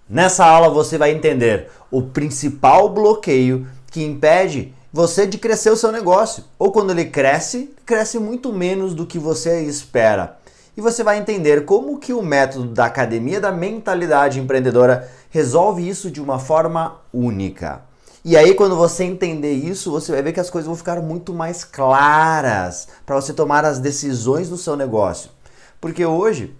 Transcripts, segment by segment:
Nessa aula você vai entender o principal bloqueio que impede você de crescer o seu negócio. Ou quando ele cresce, cresce muito menos do que você espera. E você vai entender como que o método da Academia da Mentalidade Empreendedora resolve isso de uma forma única. E aí quando você entender isso, você vai ver que as coisas vão ficar muito mais claras para você tomar as decisões do seu negócio. Porque hoje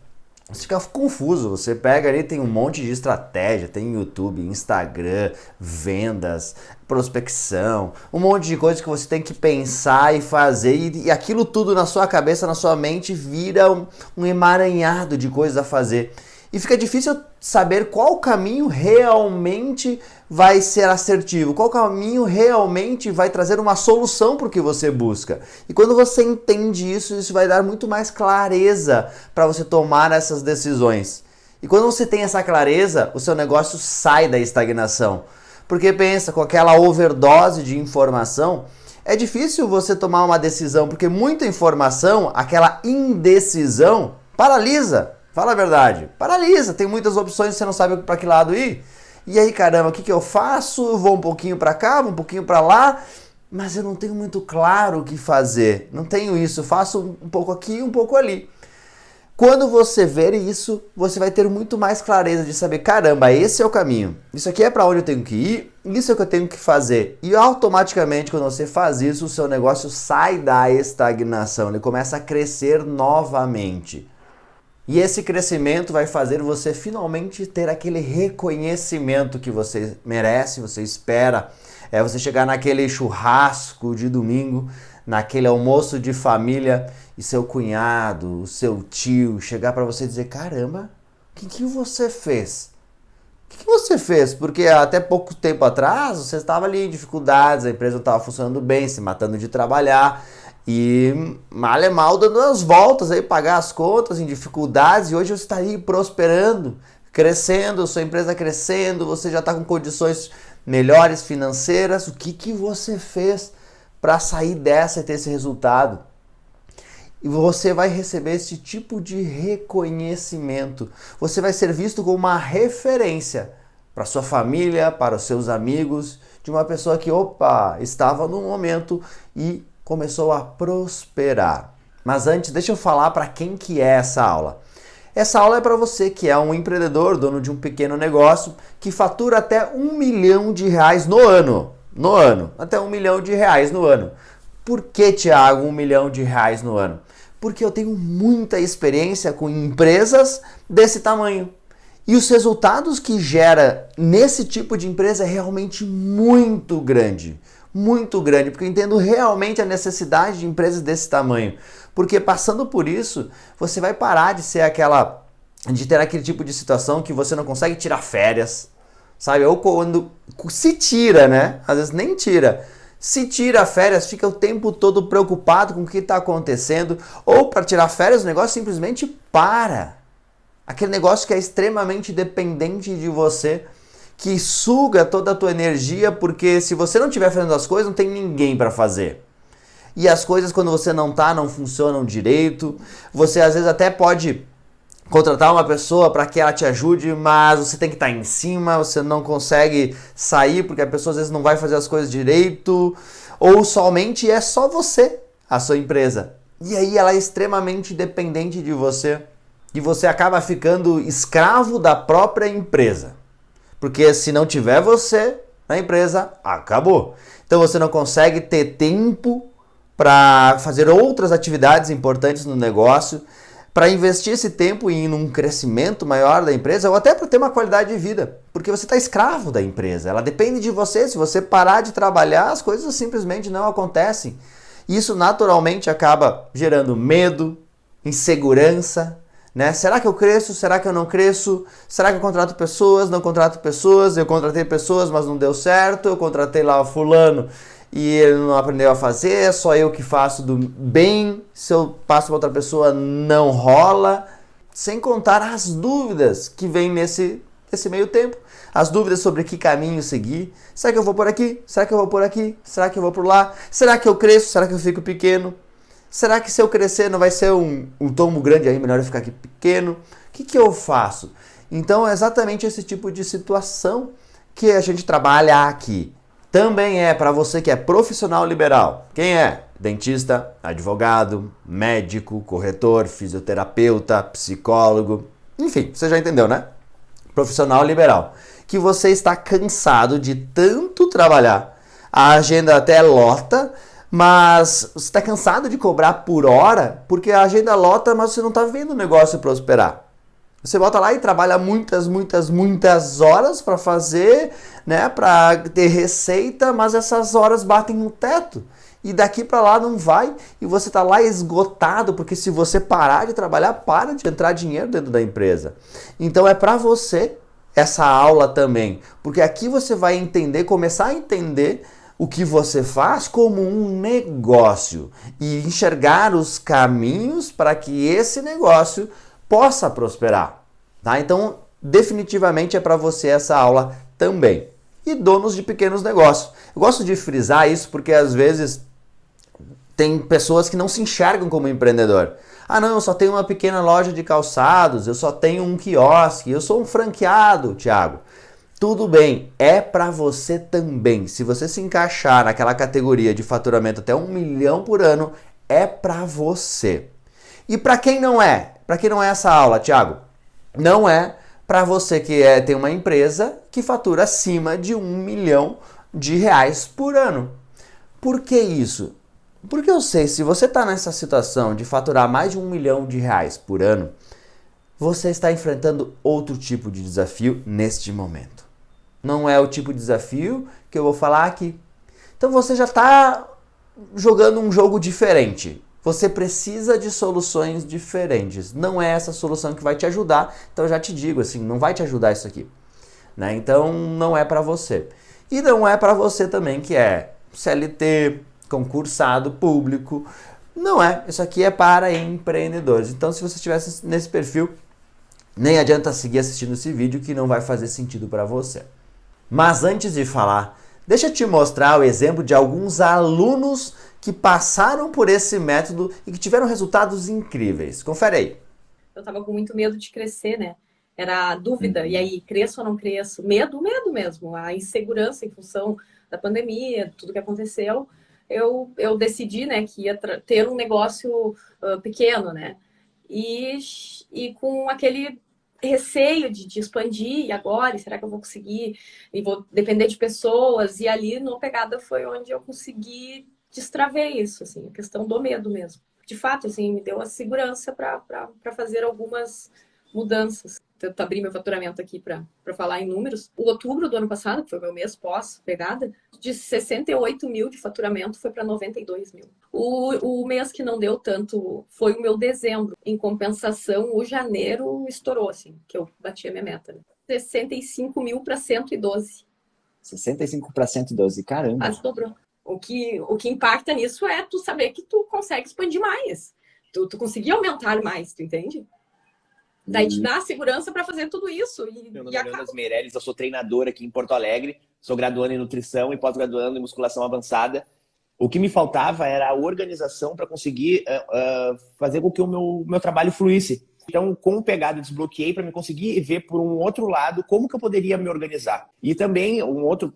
você fica confuso, você pega ali, tem um monte de estratégia, tem YouTube, Instagram, vendas, prospecção, um monte de coisa que você tem que pensar e fazer e aquilo tudo na sua cabeça, na sua mente vira um emaranhado de coisas a fazer. E fica difícil saber qual caminho realmente vai ser assertivo, qual caminho realmente vai trazer uma solução para o que você busca. E quando você entende isso, isso vai dar muito mais clareza para você tomar essas decisões. E quando você tem essa clareza, o seu negócio sai da estagnação. Porque pensa, com aquela overdose de informação, é difícil você tomar uma decisão, porque muita informação, aquela indecisão, paralisa. Fala a verdade, paralisa, tem muitas opções, você não sabe para que lado ir. E aí, caramba, o que eu faço? Eu vou um pouquinho para cá, vou um pouquinho para lá, mas eu não tenho muito claro o que fazer. Não tenho isso, faço um pouco aqui, um pouco ali. Quando você ver isso, você vai ter muito mais clareza de saber, caramba, esse é o caminho. Isso aqui é para onde eu tenho que ir, isso é o que eu tenho que fazer. E automaticamente, quando você faz isso, o seu negócio sai da estagnação, ele começa a crescer novamente. E esse crescimento vai fazer você finalmente ter aquele reconhecimento que você merece, você espera. É você chegar naquele churrasco de domingo, naquele almoço de família e seu cunhado, o seu tio chegar para você e dizer, caramba, o que você fez? O que você fez? Porque até pouco tempo atrás você estava ali em dificuldades, a empresa não estava funcionando bem, se matando de trabalhar. E mal é mal dando as voltas aí, pagar as contas em dificuldades, e hoje você está aí prosperando, crescendo, sua empresa crescendo, você já está com condições melhores financeiras. O que você fez para sair dessa e ter esse resultado? E você vai receber esse tipo de reconhecimento. Você vai ser visto como uma referência para sua família, para os seus amigos, de uma pessoa que, estava num momento e começou a prosperar. Mas antes, deixa eu falar para quem que é essa aula. Essa aula é para você que é um empreendedor, dono de um pequeno negócio, que fatura até R$1 milhão no ano. Até R$1 milhão no ano. Por que, Thiago, R$1 milhão no ano? Porque eu tenho muita experiência com empresas desse tamanho. E os resultados que gera nesse tipo de empresa é realmente muito grande, porque eu entendo realmente a necessidade de empresas desse tamanho. Porque passando por isso, você vai parar de ter aquele tipo de situação que você não consegue tirar férias, sabe? Ou quando se tira, né? Às vezes nem tira. Se tira férias, fica o tempo todo preocupado com o que está acontecendo. Ou para tirar férias, o negócio simplesmente para. Aquele negócio que é extremamente dependente de você, que suga toda a tua energia, porque se você não estiver fazendo as coisas, não tem ninguém para fazer. E as coisas, quando você não funcionam direito. Você às vezes até pode contratar uma pessoa para que ela te ajude, mas você tem que estar em cima, você não consegue sair porque a pessoa às vezes não vai fazer as coisas direito, ou somente é só você, a sua empresa. E aí ela é extremamente dependente de você, e você acaba ficando escravo da própria empresa. Porque se não tiver você na empresa, acabou. Então você não consegue ter tempo para fazer outras atividades importantes no negócio, para investir esse tempo em um crescimento maior da empresa, ou até para ter uma qualidade de vida. Porque você está escravo da empresa, ela depende de você. Se você parar de trabalhar, as coisas simplesmente não acontecem. Isso naturalmente acaba gerando medo, insegurança, né? Será que eu cresço? Será que eu não cresço? Será que eu contrato pessoas? Não contrato pessoas? Eu contratei pessoas, mas não deu certo. Eu contratei lá o fulano e ele não aprendeu a fazer. É só eu que faço do bem. Se eu passo para outra pessoa, não rola. Sem contar as dúvidas que vêm nesse meio tempo. As dúvidas sobre que caminho seguir. Será que eu vou por aqui? Será que eu vou por aqui? Será que eu vou por lá? Será que eu cresço? Será que eu fico pequeno? Será que se eu crescer não vai ser um tombo grande aí, melhor eu ficar aqui pequeno? O que eu faço? Então é exatamente esse tipo de situação que a gente trabalha aqui. Também é para você que é profissional liberal. Quem é? Dentista, advogado, médico, corretor, fisioterapeuta, psicólogo, enfim, você já entendeu, né? Profissional liberal. Que você está cansado de tanto trabalhar, a agenda até lota, mas você está cansado de cobrar por hora, porque a agenda lota, mas você não está vendo o negócio prosperar. Você volta lá e trabalha muitas horas para fazer, né, para ter receita, mas essas horas batem no teto. E daqui para lá não vai, e você está lá esgotado, porque se você parar de trabalhar, para de entrar dinheiro dentro da empresa. Então é para você essa aula também, porque aqui você vai entender, começar a entender o que você faz como um negócio e enxergar os caminhos para que esse negócio possa prosperar, tá? Então, definitivamente é para você essa aula também. E donos de pequenos negócios. Eu gosto de frisar isso porque às vezes tem pessoas que não se enxergam como empreendedor. Ah, não, eu só tenho uma pequena loja de calçados, eu só tenho um quiosque, eu sou um franqueado, Thiago. Tudo bem, é para você também. Se você se encaixar naquela categoria de faturamento até 1 milhão por ano, é para você. E para quem não é? Para quem não é essa aula, Thiago? Não é para você que tem uma empresa que fatura acima de 1 milhão de reais por ano. Por que isso? Porque eu sei, se você está nessa situação de faturar mais de 1 milhão de reais por ano, você está enfrentando outro tipo de desafio neste momento. Não é o tipo de desafio que eu vou falar aqui. Então você já está jogando um jogo diferente. Você precisa de soluções diferentes. Não é essa solução que vai te ajudar. Então eu já te digo assim, não vai te ajudar isso aqui, né? Então não é para você. E não é para você também que é CLT, concursado público. Não é. Isso aqui é para empreendedores. Então se você estivesse nesse perfil, nem adianta seguir assistindo esse vídeo que não vai fazer sentido para você. Mas antes de falar, deixa eu te mostrar o exemplo de alguns alunos que passaram por esse método e que tiveram resultados incríveis. Confere aí. Eu tava com muito medo de crescer, né? Era a dúvida, e aí, cresço ou não cresço? Medo mesmo, a insegurança em função da pandemia, tudo que aconteceu. Eu decidi, né, que ia ter um negócio pequeno, né? E com aquele receio de expandir, e agora? Será que eu vou conseguir? E vou depender de pessoas? E ali, no Pegada, foi onde eu consegui destravei isso, assim, a questão do medo mesmo. De fato, assim, me deu a segurança para fazer algumas mudanças. Tento abrir meu faturamento aqui para falar em números. O outubro do ano passado, que foi o meu mês pós-pegada, de 68 mil de faturamento foi para 92 mil. O mês que não deu tanto foi o meu dezembro. Em compensação, o janeiro estourou, assim, que eu bati a minha meta. Né? 65 mil para 112. 65 para 112, caramba. Quase dobrou. O que impacta nisso é tu saber que tu consegue expandir mais. Tu conseguir aumentar mais, tu entende? Daí te dá a segurança para fazer tudo isso. Meu nome é Leandro Meirelles, eu sou treinador aqui em Porto Alegre, sou graduando em nutrição e pós-graduando em musculação avançada. O que me faltava era a organização para conseguir fazer com que o meu trabalho fluísse. Então, com o Pegada, eu desbloqueei para me conseguir ver por um outro lado como que eu poderia me organizar. E também, um outro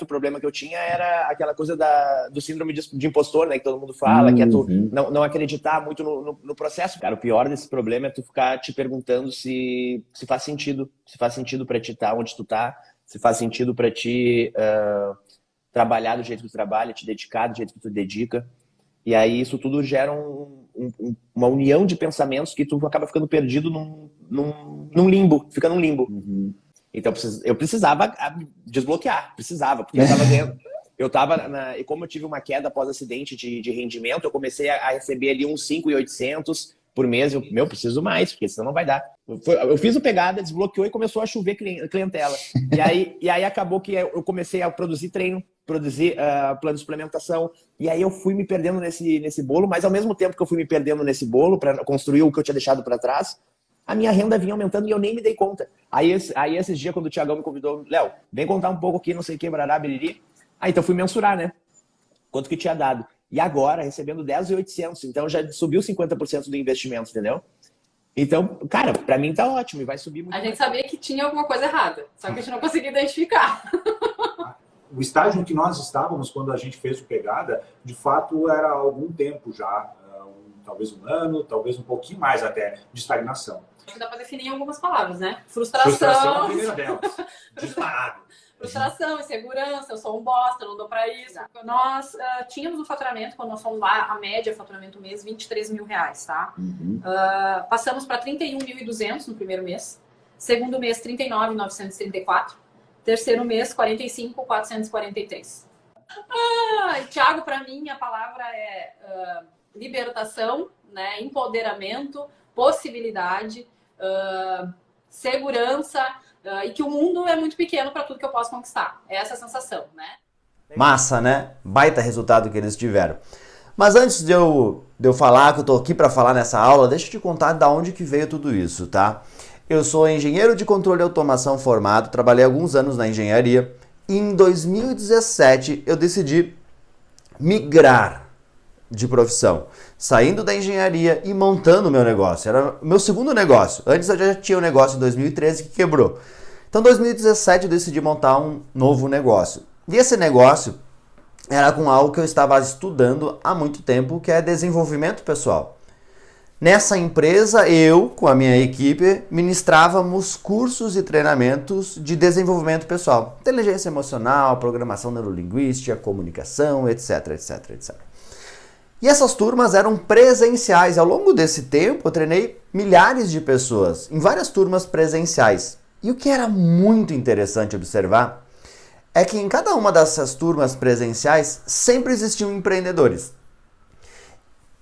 problema que eu tinha era aquela coisa do síndrome de impostor, né? Que todo mundo fala, que é tu não acreditar muito no processo. Cara, o pior desse problema é tu ficar te perguntando se faz sentido. Se faz sentido para ti estar onde tu tá, se faz sentido para ti trabalhar do jeito que tu trabalha, te dedicar do jeito que tu dedica. E aí isso tudo gera uma união de pensamentos que tu acaba ficando perdido num limbo, fica num limbo. Então eu precisava desbloquear, porque eu tava e como eu tive uma queda após acidente de rendimento, eu comecei a receber ali uns 5.800 por mês, eu preciso mais, porque senão não vai dar. Eu fiz o Pegada, desbloqueou e começou a chover clientela. E aí acabou que eu comecei a produzir treino, produzir plano de suplementação, e aí eu fui me perdendo nesse bolo, mas ao mesmo tempo que eu fui me perdendo nesse bolo para construir o que eu tinha deixado para trás, a minha renda vinha aumentando e eu nem me dei conta. Aí esses dias, quando o Thiagão me convidou, Léo, vem contar um pouco aqui, não sei o que, barará, biriri. Então fui mensurar, né? Quanto que tinha dado. E agora, recebendo 10.800, então já subiu 50% do investimento, entendeu? Então, cara, pra mim tá ótimo e vai subir muito. A gente sabia que tinha alguma coisa errada, só que a gente não conseguia identificar. O estágio em que nós estávamos quando a gente fez o Pegada, de fato, era há algum tempo já, talvez um ano, talvez um pouquinho mais até, de estagnação. Acho que dá para definir em algumas palavras, né? Frustração é a primeira delas, disparado. Frustração, insegurança, eu sou um bosta, não dou para isso. Nós tínhamos um faturamento, quando nós fomos lá, a média faturamento mês, R$23 mil, tá? Passamos para 31.200 no primeiro mês. Segundo mês, 39.934. Terceiro mês, 45.443. Thiago, para mim, a palavra é libertação, né? Empoderamento, possibilidade, segurança, e que o mundo é muito pequeno para tudo que eu posso conquistar. É essa a sensação, né? Massa, né? Baita resultado que eles tiveram. Mas antes de eu falar, que eu tô aqui para falar nessa aula, deixa eu te contar de onde que veio tudo isso, tá? Eu sou engenheiro de controle e automação formado, trabalhei alguns anos na engenharia e em 2017 eu decidi migrar de profissão, saindo da engenharia e montando o meu negócio. Era o meu segundo negócio. Antes eu já tinha um negócio em 2013 que quebrou. Então em 2017 eu decidi montar um novo negócio. E esse negócio era com algo que eu estava estudando há muito tempo, que é desenvolvimento pessoal. Nessa empresa, eu, com a minha equipe, ministrávamos cursos e treinamentos de desenvolvimento pessoal. Inteligência emocional, programação neurolinguística, comunicação, etc, etc, etc. E essas turmas eram presenciais. Ao longo desse tempo, eu treinei milhares de pessoas em várias turmas presenciais. E o que era muito interessante observar é que em cada uma dessas turmas presenciais sempre existiam empreendedores.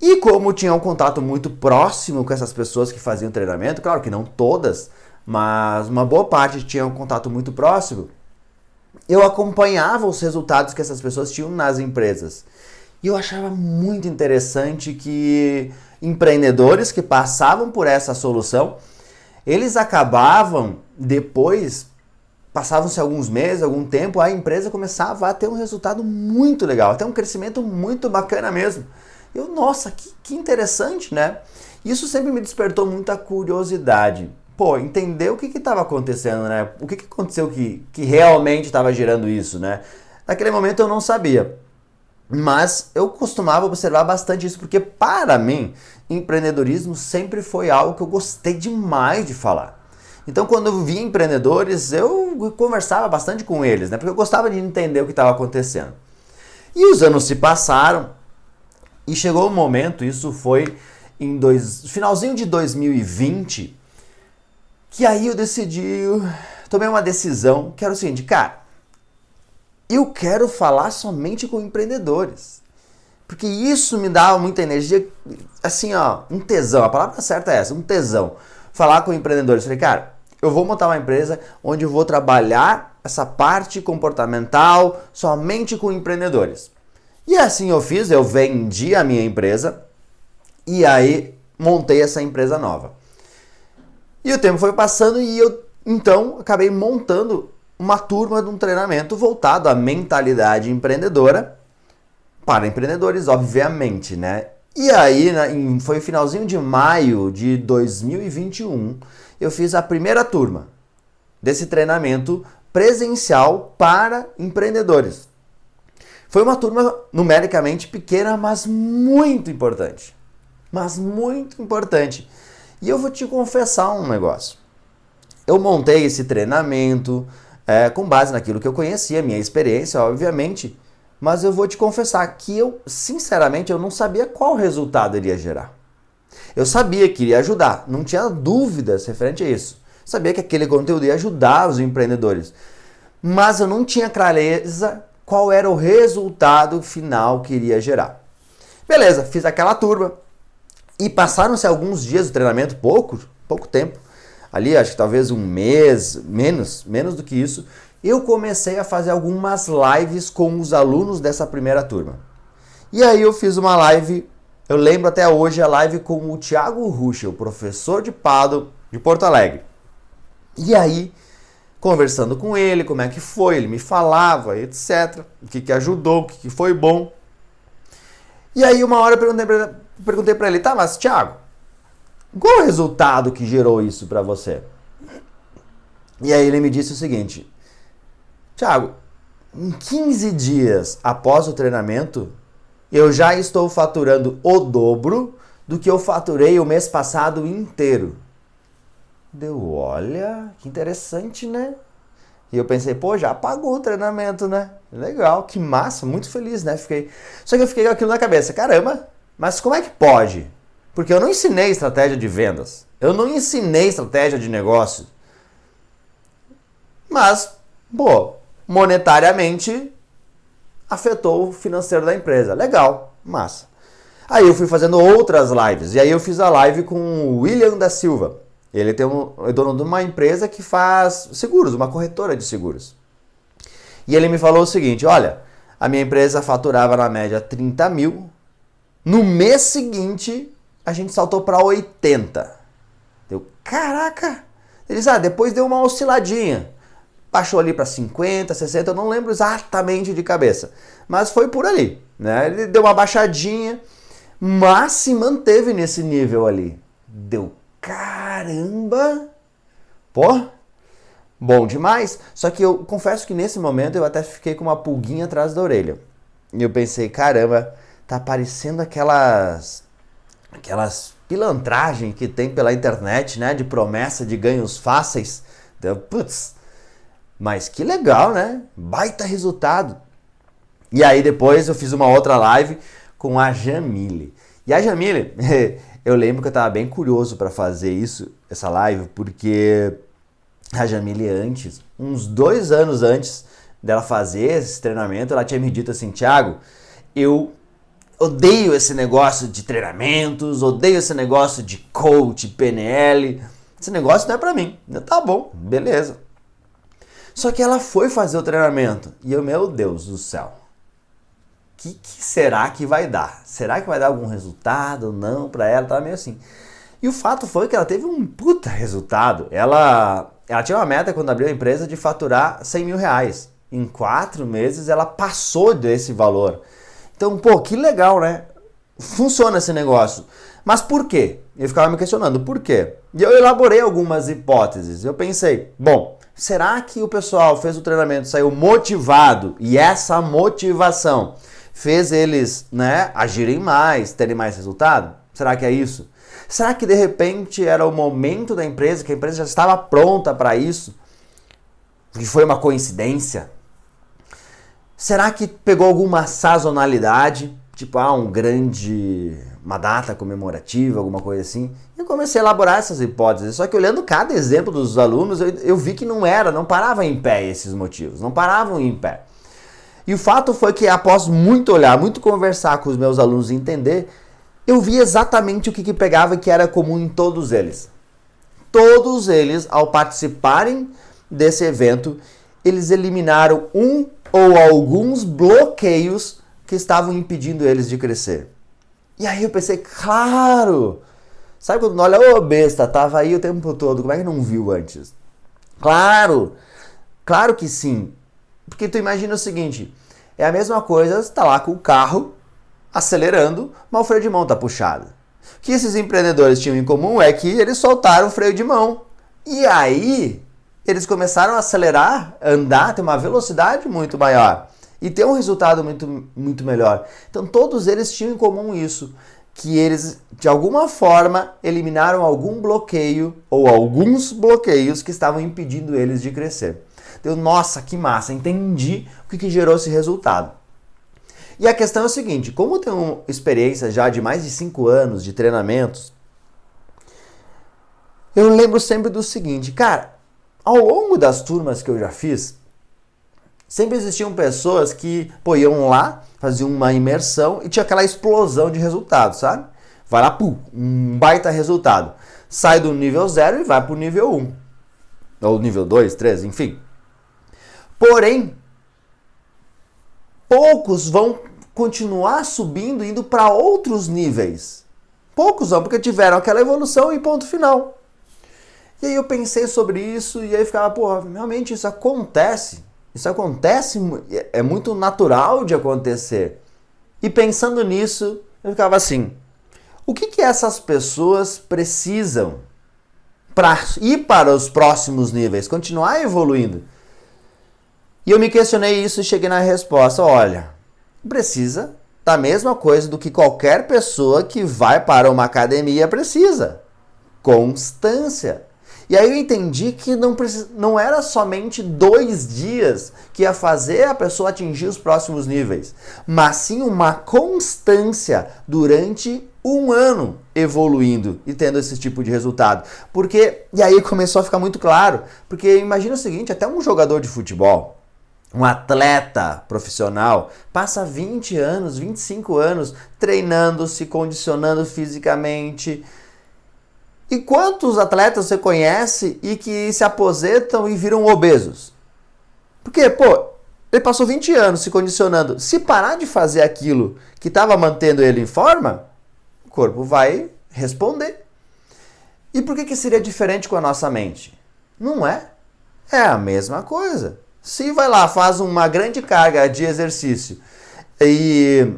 E como tinha um contato muito próximo com essas pessoas que faziam treinamento, claro que não todas, mas uma boa parte tinha um contato muito próximo, eu acompanhava os resultados que essas pessoas tinham nas empresas. E eu achava muito interessante que empreendedores que passavam por essa solução, eles acabavam depois, passavam-se alguns meses, algum tempo, a empresa começava a ter um resultado muito legal, até um crescimento muito bacana mesmo. Eu, nossa, que interessante, né? Isso sempre me despertou muita curiosidade. Pô, entender o que estava acontecendo, né? O que aconteceu que realmente estava gerando isso, né? Naquele momento eu não sabia. Mas eu costumava observar bastante isso, porque para mim, empreendedorismo sempre foi algo que eu gostei demais de falar. Então quando eu via empreendedores, eu conversava bastante com eles, né? Porque eu gostava de entender o que estava acontecendo. E os anos se passaram, e chegou um momento, isso foi em finalzinho de 2020, que aí eu tomei uma decisão, que era o seguinte, cara, eu quero falar somente com empreendedores, porque isso me dava muita energia, assim ó, um tesão, a palavra certa é essa, um tesão, falar com empreendedores. Falei, cara, eu vou montar uma empresa onde eu vou trabalhar essa parte comportamental somente com empreendedores. E assim eu fiz, eu vendi a minha empresa e aí montei essa empresa nova. E o tempo foi passando e eu então acabei montando uma turma de um treinamento voltado à mentalidade empreendedora para empreendedores, obviamente, né? E aí, foi finalzinho de maio de 2021, eu fiz a primeira turma desse treinamento presencial para empreendedores. Foi uma turma numericamente pequena, mas muito importante. Mas muito importante. E eu vou te confessar um negócio. Eu montei esse treinamento com base naquilo que eu conhecia, minha experiência, obviamente. Mas eu vou te confessar que eu, sinceramente, eu não sabia qual resultado iria gerar. Eu sabia que iria ajudar, não tinha dúvidas referente a isso. Sabia que aquele conteúdo ia ajudar os empreendedores. Mas eu não tinha clareza qual era o resultado final que iria gerar. Beleza, fiz aquela turma e passaram-se alguns dias do treinamento, pouco tempo, ali acho que talvez um mês, menos do que isso, eu comecei a fazer algumas lives com os alunos dessa primeira turma. E aí eu fiz uma live, eu lembro até hoje a live com o Thiago Ruschel, professor de paddle de Porto Alegre. E aí, conversando com ele, como é que foi, ele me falava, etc. O que ajudou, o que foi bom. E aí uma hora eu perguntei para ele, tá, mas Thiago, Qual o resultado que gerou isso para você? E aí ele me disse o seguinte: Thiago, em 15 dias após o treinamento, eu já estou faturando o dobro do que eu faturei o mês passado inteiro. Deu, olha, que interessante, né? E eu pensei, pô, já pagou o treinamento, né? Legal, que massa, muito feliz, né? Só que eu fiquei com aquilo na cabeça, caramba, mas como é que pode? Porque eu não ensinei estratégia de vendas, eu não ensinei estratégia de negócio. Mas, pô, monetariamente afetou o financeiro da empresa. Legal, massa. Aí eu fui fazendo outras lives, e aí eu fiz a live com o William da Silva. Ele é dono de uma empresa que faz seguros, uma corretora de seguros. E ele me falou o seguinte, olha, a minha empresa faturava na média 30 mil, no mês seguinte a gente saltou para 80. Deu, caraca! Ele disse, depois deu uma osciladinha. Baixou ali para 50, 60, eu não lembro exatamente de cabeça. Mas foi por ali, né? Ele deu uma baixadinha, mas se manteve nesse nível ali. Deu, caramba! Pô, bom demais. Só que eu confesso que nesse momento eu até fiquei com uma pulguinha atrás da orelha. E eu pensei, caramba, tá parecendo aquelas pilantragens que tem pela internet, né? De promessa de ganhos fáceis. Então, putz, mas que legal, né? Baita resultado. E aí depois eu fiz uma outra live com a Jamile. E a Jamile, eu lembro que eu estava bem curioso para fazer essa live, porque a Jamile antes, uns 2 anos antes dela fazer esse treinamento, ela tinha me dito assim, Thiago, eu odeio esse negócio de treinamentos, odeio esse negócio de coach, PNL, esse negócio não é para mim. Tá bom, beleza. Só que ela foi fazer o treinamento e eu, meu Deus do céu, o que será que vai dar? Será que vai dar algum resultado ou não para ela? Tava meio assim. E o fato foi que ela teve um puta resultado. Ela tinha uma meta quando abriu a empresa de faturar 100 mil reais. Em 4 meses ela passou desse valor. Então, pô, que legal, né? Funciona esse negócio. Mas por quê? Eu ficava me questionando, por quê? E eu elaborei algumas hipóteses. Eu pensei, bom, será que o pessoal fez o treinamento, saiu motivado e essa motivação fez eles, né, agirem mais, terem mais resultado? Será que é isso? Será que de repente era o momento da empresa, que a empresa já estava pronta para isso? Que foi uma coincidência? Será que pegou alguma sazonalidade? Tipo, uma data comemorativa, alguma coisa assim. E eu comecei a elaborar essas hipóteses. Só que olhando cada exemplo dos alunos, eu vi que não parava em pé esses motivos. Não paravam em pé. E o fato foi que após muito olhar, muito conversar com os meus alunos e entender, eu vi exatamente o que pegava e que era comum em todos eles. Todos eles, ao participarem desse evento, eles eliminaram um ou alguns bloqueios que estavam impedindo eles de crescer. E aí eu pensei, claro! Sabe quando olha, ô besta, tava aí o tempo todo, como é que não viu antes? Claro! Claro que sim. Porque tu imagina o seguinte, é a mesma coisa, você tá lá com o carro acelerando, mas o freio de mão tá puxado. O que esses empreendedores tinham em comum é que eles soltaram o freio de mão. E aí, eles começaram a acelerar, andar, ter uma velocidade muito maior e ter um resultado muito, muito melhor. Então, todos eles tinham em comum isso, que eles, de alguma forma, eliminaram algum bloqueio ou alguns bloqueios que estavam impedindo eles de crescer. Então, nossa, que massa, entendi o que gerou esse resultado. E a questão é o seguinte, como eu tenho experiência já de mais de 5 anos de treinamentos, eu lembro sempre do seguinte, cara, ao longo das turmas que eu já fiz, sempre existiam pessoas que iam lá, faziam uma imersão e tinha aquela explosão de resultado, sabe? Vai lá, pum, um baita resultado. Sai do nível 0 e vai para o nível 1. Ou nível 2, 3, enfim. Porém, poucos vão continuar subindo, indo para outros níveis. Poucos vão, porque tiveram aquela evolução e ponto final. E aí eu pensei sobre isso e aí ficava, realmente isso acontece. Isso acontece, é muito natural de acontecer. E pensando nisso, eu ficava assim, O que essas pessoas precisam para ir para os próximos níveis, continuar evoluindo? E eu me questionei isso e cheguei na resposta, olha, precisa da mesma coisa do que qualquer pessoa que vai para uma academia precisa. Constância. E aí eu entendi que não era somente 2 dias que ia fazer a pessoa atingir os próximos níveis, mas sim uma constância durante 1 ano evoluindo e tendo esse tipo de resultado. E aí começou a ficar muito claro, porque imagina o seguinte, até um jogador de futebol, um atleta profissional, passa 20 anos, 25 anos treinando, se condicionando fisicamente. E quantos atletas você conhece e que se aposentam e viram obesos? Porque, ele passou 20 anos se condicionando. Se parar de fazer aquilo que estava mantendo ele em forma, o corpo vai responder. E por que seria diferente com a nossa mente? Não é? É a mesma coisa. Se vai lá, faz uma grande carga de exercício e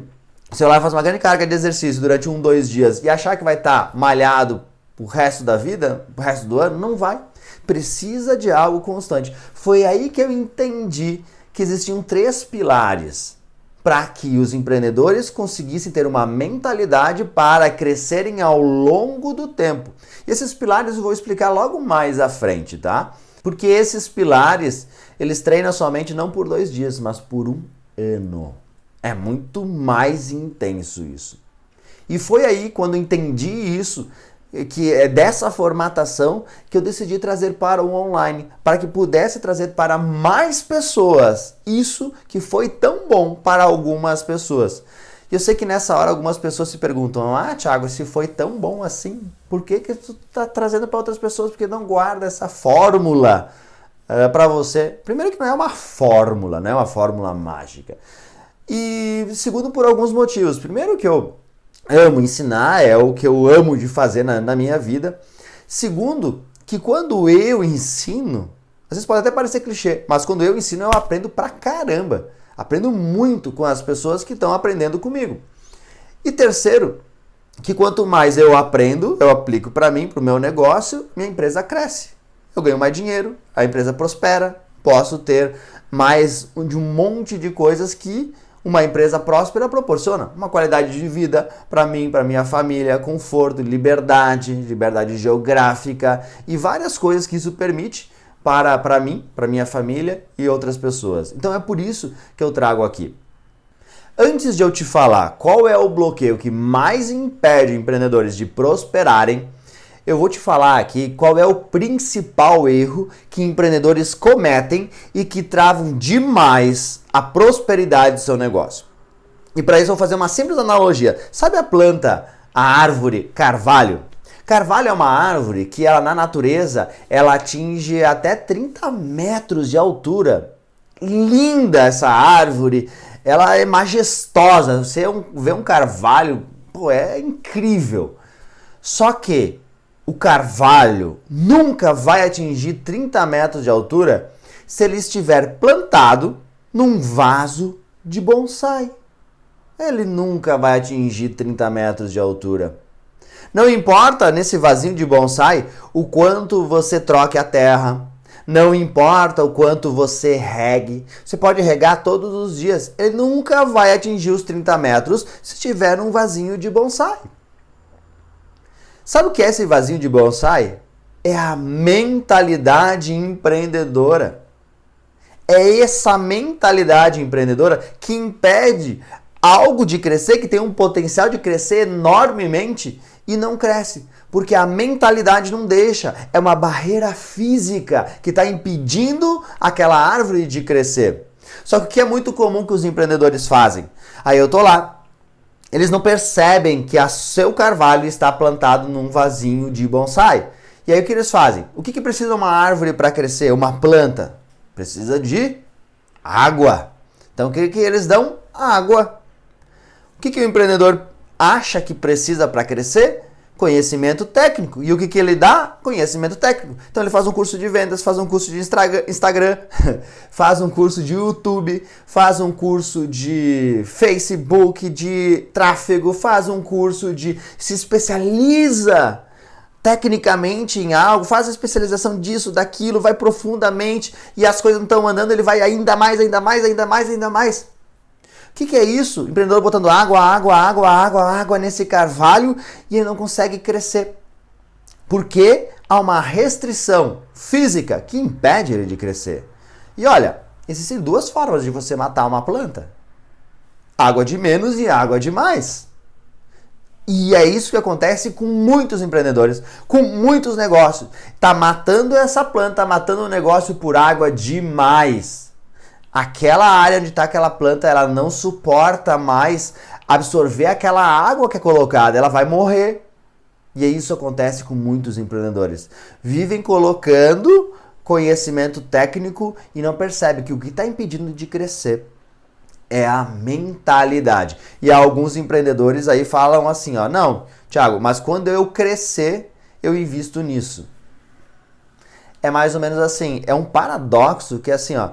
você vai lá faz uma grande carga de exercício durante 1, 2 dias e achar que vai estar malhado o resto da vida, o resto do ano, não vai. Precisa de algo constante. Foi aí que eu entendi que existiam 3 pilares para que os empreendedores conseguissem ter uma mentalidade para crescerem ao longo do tempo. E esses pilares eu vou explicar logo mais à frente, tá? Porque esses pilares, eles treinam somente não por 2 dias, mas por 1 ano. É muito mais intenso isso. E foi aí, quando entendi isso, que é dessa formatação que eu decidi trazer para o online, para que pudesse trazer para mais pessoas isso que foi tão bom para algumas pessoas. E eu sei que nessa hora algumas pessoas se perguntam, Thiago, se foi tão bom assim, por que tu está trazendo para outras pessoas? Porque não guarda essa fórmula para você? Primeiro que não é uma fórmula, não é uma fórmula mágica. E segundo, por alguns motivos. Primeiro que eu amo ensinar, é o que eu amo de fazer na minha vida. Segundo, que quando eu ensino, às vezes pode até parecer clichê, mas quando eu ensino eu aprendo pra caramba. Aprendo muito com as pessoas que estão aprendendo comigo. E terceiro, que quanto mais eu aprendo, eu aplico para mim, para o meu negócio, minha empresa cresce. Eu ganho mais dinheiro, a empresa prospera, posso ter mais de um monte de coisas que uma empresa próspera proporciona. Uma qualidade de vida para mim, para minha família, conforto, liberdade geográfica e várias coisas que isso permite para mim, para minha família e outras pessoas. Então é por isso que eu trago aqui. Antes de eu te falar qual é o bloqueio que mais impede empreendedores de prosperarem, eu vou te falar aqui qual é o principal erro que empreendedores cometem e que travam demais a prosperidade do seu negócio. E para isso eu vou fazer uma simples analogia. Sabe a planta, a árvore carvalho? Carvalho é uma árvore que ela, na natureza ela atinge até 30 metros de altura. Linda essa árvore, ela é majestosa. Você vê um carvalho, é incrível. Só que o carvalho nunca vai atingir 30 metros de altura se ele estiver plantado num vaso de bonsai. Ele nunca vai atingir 30 metros de altura. Não importa nesse vasinho de bonsai o quanto você troque a terra, não importa o quanto você regue, você pode regar todos os dias, ele nunca vai atingir os 30 metros se tiver um vasinho de bonsai. Sabe o que é esse vasinho de bonsai? É a mentalidade empreendedora. É essa mentalidade empreendedora que impede algo de crescer, que tem um potencial de crescer enormemente e não cresce. Porque a mentalidade não deixa. É uma barreira física que está impedindo aquela árvore de crescer. Só que o que é muito comum que os empreendedores fazem? Aí eu tô lá. Eles não percebem que o seu carvalho está plantado num vasinho de bonsai. E aí o que eles fazem? O que precisa uma árvore para crescer? Uma planta? Precisa de água. Então o que eles dão? Água. O que o empreendedor acha que precisa para crescer? Conhecimento técnico. E o que ele dá? Conhecimento técnico. Então ele faz um curso de vendas, faz um curso de Instagram, faz um curso de YouTube, faz um curso de Facebook, de tráfego, faz um curso de... se especializa tecnicamente em algo, faz a especialização disso, daquilo, vai profundamente e as coisas não estão andando, ele vai ainda mais. O que é isso? O empreendedor botando água nesse carvalho e ele não consegue crescer. Porque há uma restrição física que impede ele de crescer. E olha, existem duas formas de você matar uma planta. Água de menos e água de mais. E é isso que acontece com muitos empreendedores, com muitos negócios. Tá matando essa planta, matando o negócio por água demais. Aquela área onde está aquela planta, ela não suporta mais absorver aquela água que é colocada, ela vai morrer. E isso acontece com muitos empreendedores. Vivem colocando conhecimento técnico e não percebem que o que está impedindo de crescer é a mentalidade. E alguns empreendedores aí falam assim, ó, não, Thiago, mas quando eu crescer, eu invisto nisso. É mais ou menos assim, é um paradoxo que é assim, ó,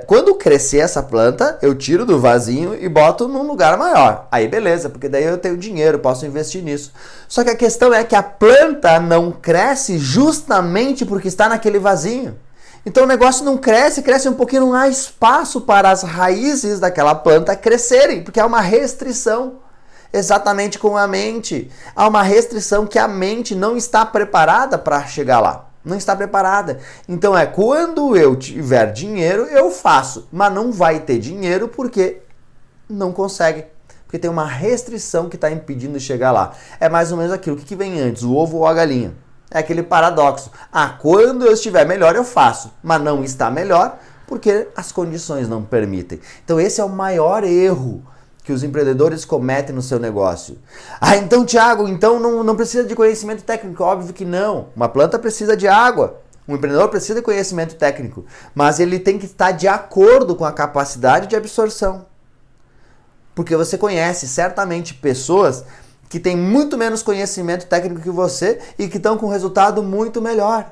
quando crescer essa planta, eu tiro do vasinho e boto num lugar maior. Aí beleza, porque daí eu tenho dinheiro, posso investir nisso. Só que a questão é que a planta não cresce justamente porque está naquele vasinho. Então o negócio não cresce um pouquinho, não há espaço para as raízes daquela planta crescerem, porque há uma restrição. Exatamente como a mente. Há uma restrição que a mente não está preparada para chegar lá. Não está preparada. Então quando eu tiver dinheiro, eu faço. Mas não vai ter dinheiro porque não consegue. Porque tem uma restrição que está impedindo de chegar lá. É mais ou menos aquilo. O que vem antes, o ovo ou a galinha? É aquele paradoxo. Quando eu estiver melhor, eu faço. Mas não está melhor porque as condições não permitem. Então esse é o maior erro que os empreendedores cometem no seu negócio. Então, Thiago, então não precisa de conhecimento técnico. Óbvio que não. Uma planta precisa de água. Um empreendedor precisa de conhecimento técnico. Mas ele tem que estar de acordo com a capacidade de absorção. Porque você conhece certamente pessoas que têm muito menos conhecimento técnico que você e que estão com um resultado muito melhor.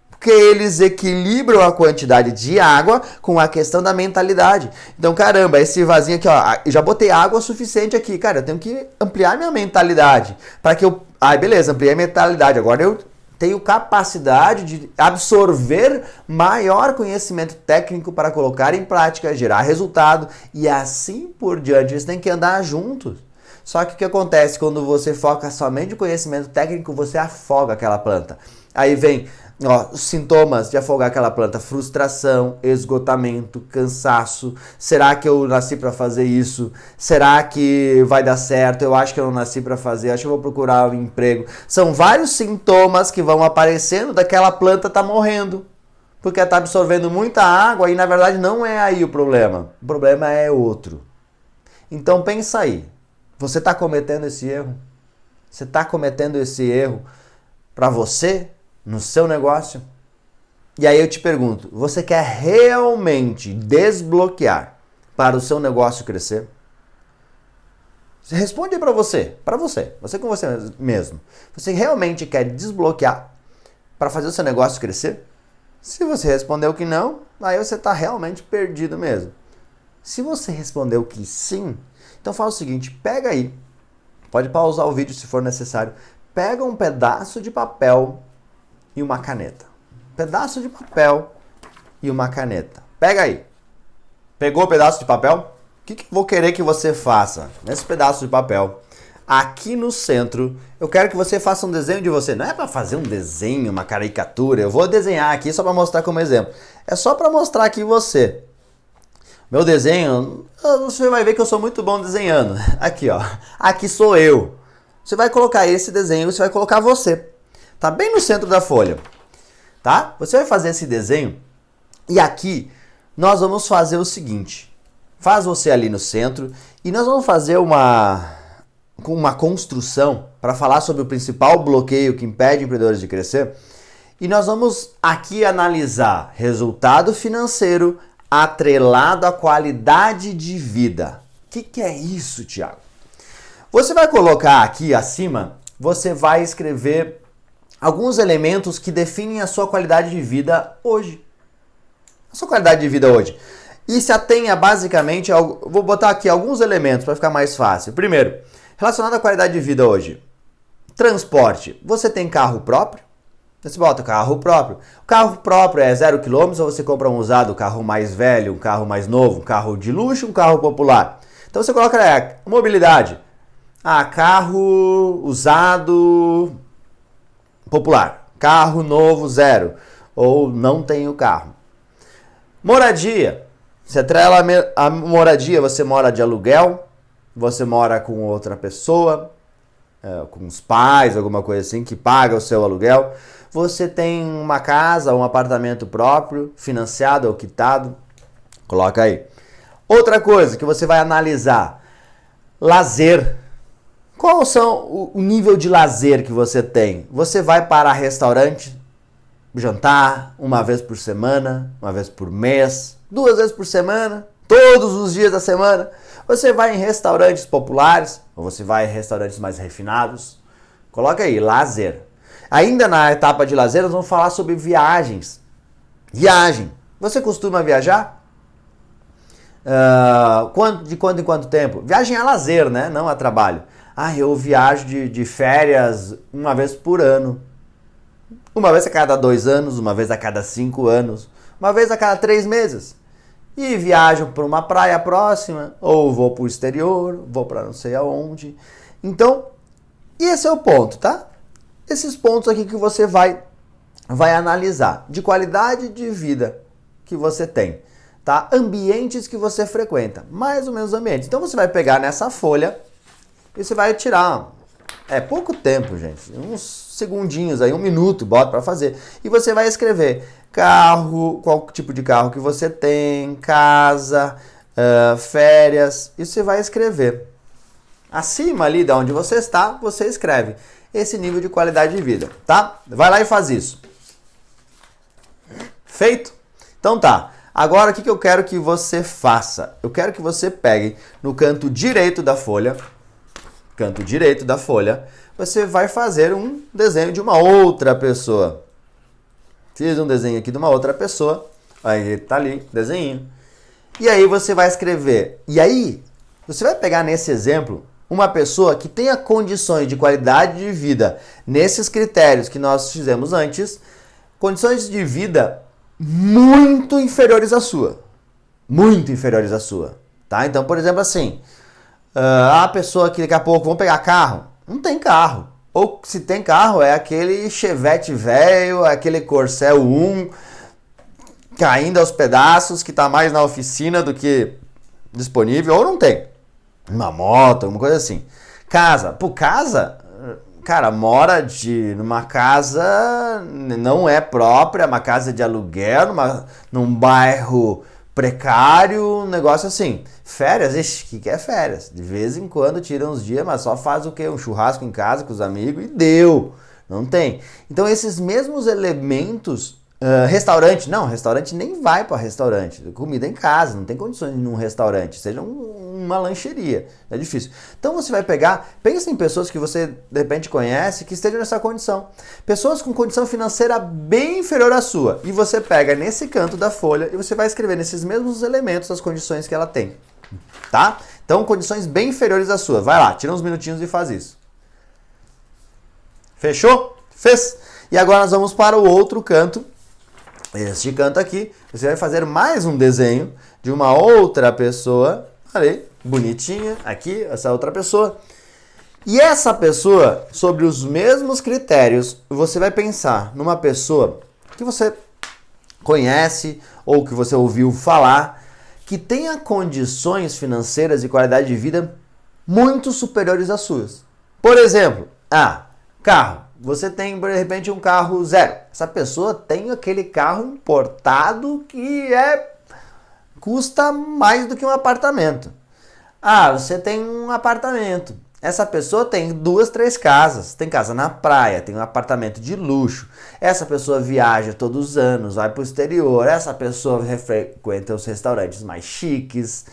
Porque eles equilibram a quantidade de água com a questão da mentalidade. Então, caramba, esse vasinho aqui, ó, já botei água suficiente aqui. Cara, eu tenho que ampliar minha mentalidade. Para que eu... beleza, ampliei a mentalidade. Agora eu tenho capacidade de absorver maior conhecimento técnico para colocar em prática, gerar resultado e assim por diante. Eles têm que andar juntos. Só que o que acontece quando você foca somente no conhecimento técnico, você afoga aquela planta. Aí vem os sintomas de afogar aquela planta: frustração, esgotamento, cansaço. Será que eu nasci para fazer isso? Será que vai dar certo? Eu acho que eu não nasci para fazer, acho que eu vou procurar um emprego. São vários sintomas que vão aparecendo daquela planta tá morrendo. Porque está absorvendo muita água e na verdade não é aí o problema. O problema é outro. Então pensa aí. Você está cometendo esse erro? Você está cometendo esse erro para você, no seu negócio? E aí eu te pergunto, você quer realmente desbloquear para o seu negócio crescer? Responde aí para você com você mesmo. Você realmente quer desbloquear para fazer o seu negócio crescer? Se você respondeu que não, aí você está realmente perdido mesmo. Se você respondeu que sim, então faz o seguinte, pega aí, pode pausar o vídeo se for necessário, pega um pedaço de papel e uma caneta. Pedaço de papel e uma caneta. Pega aí. Pegou o pedaço de papel? O que eu vou querer que você faça nesse pedaço de papel? Aqui no centro, eu quero que você faça um desenho de você. Não é para fazer um desenho, uma caricatura. Eu vou desenhar aqui só para mostrar como exemplo. É só para mostrar aqui você. Meu desenho, você vai ver que eu sou muito bom desenhando. Aqui, ó. Aqui sou eu. Você vai colocar esse desenho, você vai colocar você. Tá bem no centro da folha. Tá? Você vai fazer esse desenho e aqui nós vamos fazer o seguinte. Faz você ali no centro e nós vamos fazer uma construção para falar sobre o principal bloqueio que impede empreendedores de crescer. E nós vamos aqui analisar resultado financeiro atrelado à qualidade de vida. O que é isso, Thiago? Você vai colocar aqui acima você vai escrever alguns elementos que definem a sua qualidade de vida hoje. A sua qualidade de vida hoje. E se atenha basicamente, vou botar aqui alguns elementos para ficar mais fácil. Primeiro, relacionado à qualidade de vida hoje. Transporte. Você tem carro próprio? Você bota carro próprio. O carro próprio é 0 km ou você compra um usado, um carro mais velho, um carro mais novo, um carro de luxo, um carro popular? Então você coloca mobilidade. Carro usado popular. Carro novo, 0. Ou não tenho carro. Moradia. Você atrela a moradia, você mora de aluguel, você mora com outra pessoa, com os pais, alguma coisa assim, que paga o seu aluguel. Você tem uma casa, um apartamento próprio, financiado ou quitado. Coloca aí. Outra coisa que você vai analisar. Lazer. Qual são o nível de lazer que você tem? Você vai para restaurante, jantar uma vez por semana, uma vez por mês, 2 vezes por semana, todos os dias da semana. Você vai em restaurantes populares ou você vai em restaurantes mais refinados. Coloca aí, lazer. Ainda na etapa de lazer, nós vamos falar sobre viagens. Viagem. Você costuma viajar? De quanto em quanto tempo? Viagem a lazer, né? Não a trabalho. Eu viajo de férias uma vez por ano. Uma vez a cada 2 anos, uma vez a cada 5 anos, uma vez a cada 3 meses. E viajo para uma praia próxima, ou vou para o exterior, vou para não sei aonde. Então, esse é o ponto, tá? Esses pontos aqui que você vai analisar. De qualidade de vida que você tem, tá? Ambientes que você frequenta. Mais ou menos ambientes. Então, você vai pegar nessa folha e você vai tirar. É pouco tempo, gente. Uns segundinhos aí, 1 minuto, bota para fazer. E você vai escrever carro, qual tipo de carro que você tem, casa, férias. Isso você vai escrever. Acima ali de onde você está, você escreve esse nível de qualidade de vida, tá? Vai lá e faz isso. Feito? Então tá. Agora o que eu quero que você faça? Eu quero que você pegue no canto direito da folha, você vai fazer um desenho de uma outra pessoa. Fiz um desenho aqui de uma outra pessoa. Aí tá ali, desenho. E aí você vai escrever. E aí, você vai pegar nesse exemplo uma pessoa que tenha condições de qualidade de vida nesses critérios que nós fizemos antes, condições de vida muito inferiores à sua. Muito inferiores à sua. Tá? Então, por exemplo, assim, a pessoa que daqui a pouco vão pegar carro, não tem carro. Ou se tem carro, é aquele Chevette velho, aquele Corcel 1 caindo aos pedaços, que está mais na oficina do que disponível, ou não tem. Uma moto, alguma coisa assim. Casa. Cara, mora numa casa, não é própria, uma casa de aluguel, num bairro precário, um negócio assim. Férias, que é férias? De vez em quando tira uns dias, mas só faz o quê? Um churrasco em casa com os amigos e deu. Não tem. Então esses mesmos elementos, restaurante nem vai para restaurante. Comida em casa, não tem condições de ir num restaurante, seja uma lancheria, é difícil. Então você vai pegar, pensa em pessoas que você de repente conhece que estejam nessa condição. Pessoas com condição financeira bem inferior à sua. E você pega nesse canto da folha e você vai escrever nesses mesmos elementos as condições que ela tem. Tá? Então condições bem inferiores à sua. Vai lá, tira uns minutinhos e faz isso. Fechou? Fez? E agora nós vamos para o outro canto. Este canto aqui, você vai fazer mais um desenho de uma outra pessoa, ali, bonitinha, aqui, essa outra pessoa. E essa pessoa, sobre os mesmos critérios, você vai pensar numa pessoa que você conhece ou que você ouviu falar, que tenha condições financeiras e qualidade de vida muito superiores às suas. Por exemplo, carro. Você tem, de repente, um carro 0. Essa pessoa tem aquele carro importado que custa mais do que um apartamento. Você tem um apartamento. Essa pessoa tem 2, 3 casas. Tem casa na praia, tem um apartamento de luxo. Essa pessoa viaja todos os anos, vai para o exterior. Essa pessoa frequenta os restaurantes mais chiques.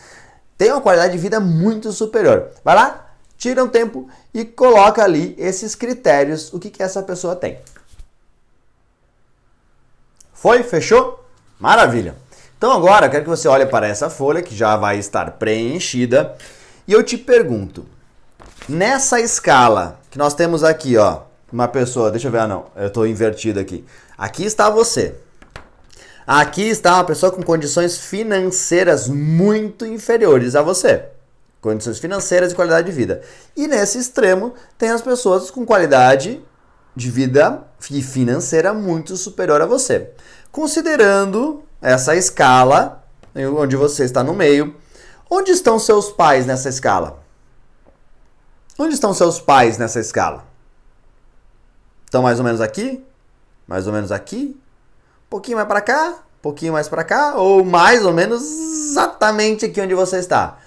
Tem uma qualidade de vida muito superior. Vai lá, Tira um tempo e coloca ali esses critérios, o que essa pessoa tem. Foi? Fechou? Maravilha! Então agora eu quero que você olhe para essa folha que já vai estar preenchida e eu te pergunto, nessa escala que nós temos aqui, ó, uma pessoa, deixa eu ver, não, eu estou invertido aqui. Aqui está você. Aqui está uma pessoa com condições financeiras muito inferiores a você. Condições financeiras e qualidade de vida. E nesse extremo tem as pessoas com qualidade de vida e financeira muito superior a você. Considerando essa escala, onde você está no meio, onde estão seus pais nessa escala? Onde estão seus pais nessa escala? Estão mais ou menos aqui? Mais ou menos aqui? Um pouquinho mais para cá? Um pouquinho mais para cá? Ou mais ou menos exatamente aqui onde você está?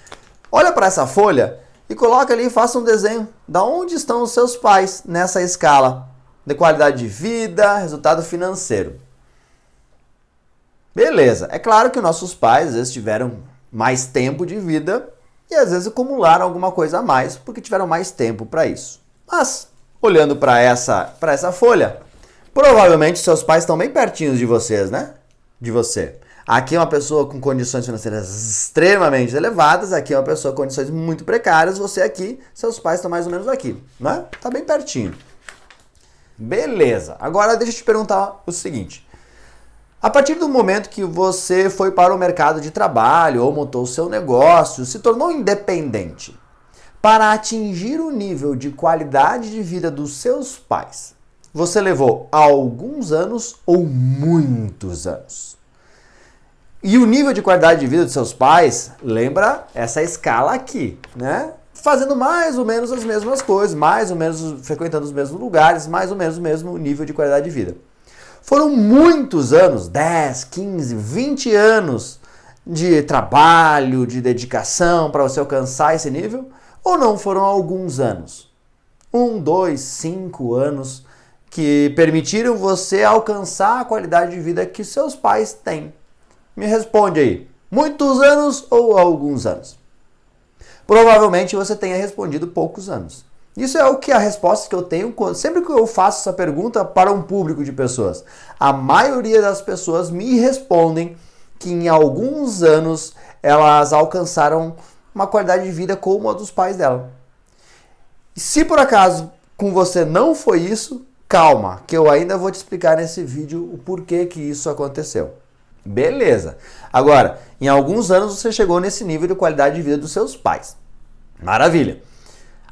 Olha para essa folha e coloca ali e faça um desenho. Da onde estão os seus pais nessa escala de qualidade de vida, resultado financeiro? Beleza. É claro que nossos pais às vezes tiveram mais tempo de vida e às vezes acumularam alguma coisa a mais porque tiveram mais tempo para isso. Mas, olhando para essa folha, provavelmente seus pais estão bem pertinhos de vocês, né? De você. Aqui é uma pessoa com condições financeiras extremamente elevadas, aqui é uma pessoa com condições muito precárias, você aqui, seus pais estão mais ou menos aqui, né? Tá bem pertinho. Beleza. Agora deixa eu te perguntar o seguinte. A partir do momento que você foi para o mercado de trabalho ou montou o seu negócio, se tornou independente, para atingir o nível de qualidade de vida dos seus pais, você levou alguns anos ou muitos anos? E o nível de qualidade de vida dos seus pais, lembra essa escala aqui, né? Fazendo mais ou menos as mesmas coisas, mais ou menos frequentando os mesmos lugares, mais ou menos o mesmo nível de qualidade de vida. Foram muitos anos, 10, 15, 20 anos de trabalho, de dedicação para você alcançar esse nível? Ou não foram alguns anos? 1, 2, 5 anos que permitiram você alcançar a qualidade de vida que seus pais têm? Me responde aí, muitos anos ou alguns anos? Provavelmente você tenha respondido poucos anos. Isso é a resposta que eu tenho sempre que eu faço essa pergunta para um público de pessoas. A maioria das pessoas me respondem que em alguns anos elas alcançaram uma qualidade de vida como a dos pais dela. E se por acaso com você não foi isso, calma, que eu ainda vou te explicar nesse vídeo o porquê que isso aconteceu. Beleza. Agora, em alguns anos você chegou nesse nível de qualidade de vida dos seus pais. Maravilha.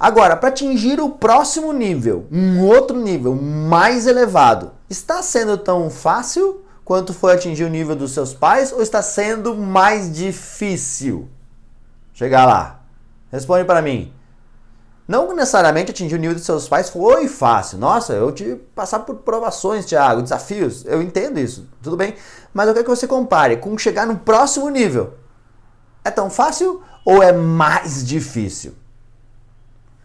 Agora, para atingir o próximo nível, um outro nível mais elevado, está sendo tão fácil quanto foi atingir o nível dos seus pais ou está sendo mais difícil chegar lá? Responde para mim. Não necessariamente atingir o nível dos seus pais foi fácil. Nossa, eu tive que passar por provações, Thiago, desafios. Eu entendo isso, tudo bem. Mas eu quero que você compare com chegar no próximo nível. É tão fácil ou é mais difícil?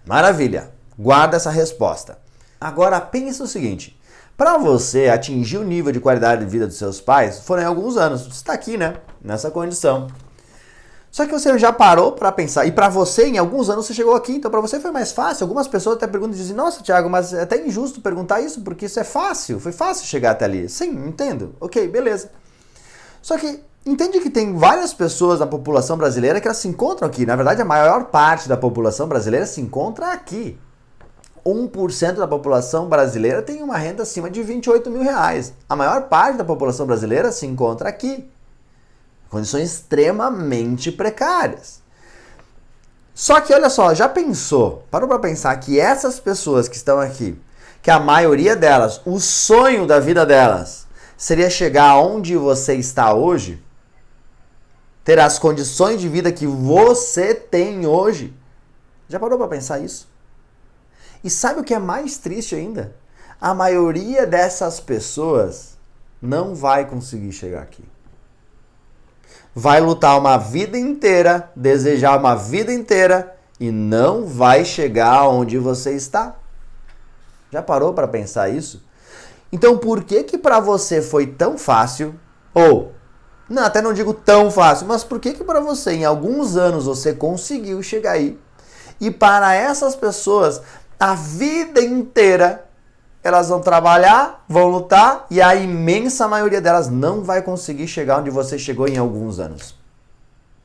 Maravilha, guarda essa resposta. Agora pensa o seguinte, para você atingir o nível de qualidade de vida dos seus pais, foram alguns anos, você está aqui, né, nessa condição. Só que você já parou para pensar, e para você em alguns anos você chegou aqui, então para você foi mais fácil. Algumas pessoas até perguntam e dizem, nossa Thiago, mas é até injusto perguntar isso, porque isso é fácil, foi fácil chegar até ali. Sim, entendo, ok, beleza. Só que entende que tem várias pessoas na população brasileira que elas se encontram aqui. Na verdade, a maior parte da população brasileira se encontra aqui. 1% da população brasileira tem uma renda acima de 28 mil reais. A maior parte da população brasileira se encontra aqui. Condições extremamente precárias. Só que, olha só, já pensou, parou para pensar que essas pessoas que estão aqui, que a maioria delas, o sonho da vida delas, seria chegar aonde você está hoje? Ter as condições de vida que você tem hoje. Já parou para pensar isso? E sabe o que é mais triste ainda? A maioria dessas pessoas não vai conseguir chegar aqui. Vai lutar uma vida inteira, desejar uma vida inteira e não vai chegar onde você está. Já parou para pensar isso? Então por que para você foi tão fácil, ou, não, até não digo tão fácil, mas por que para você em alguns anos você conseguiu chegar aí E para essas pessoas, a vida inteira, elas vão trabalhar, vão lutar e a imensa maioria delas não vai conseguir chegar onde você chegou em alguns anos.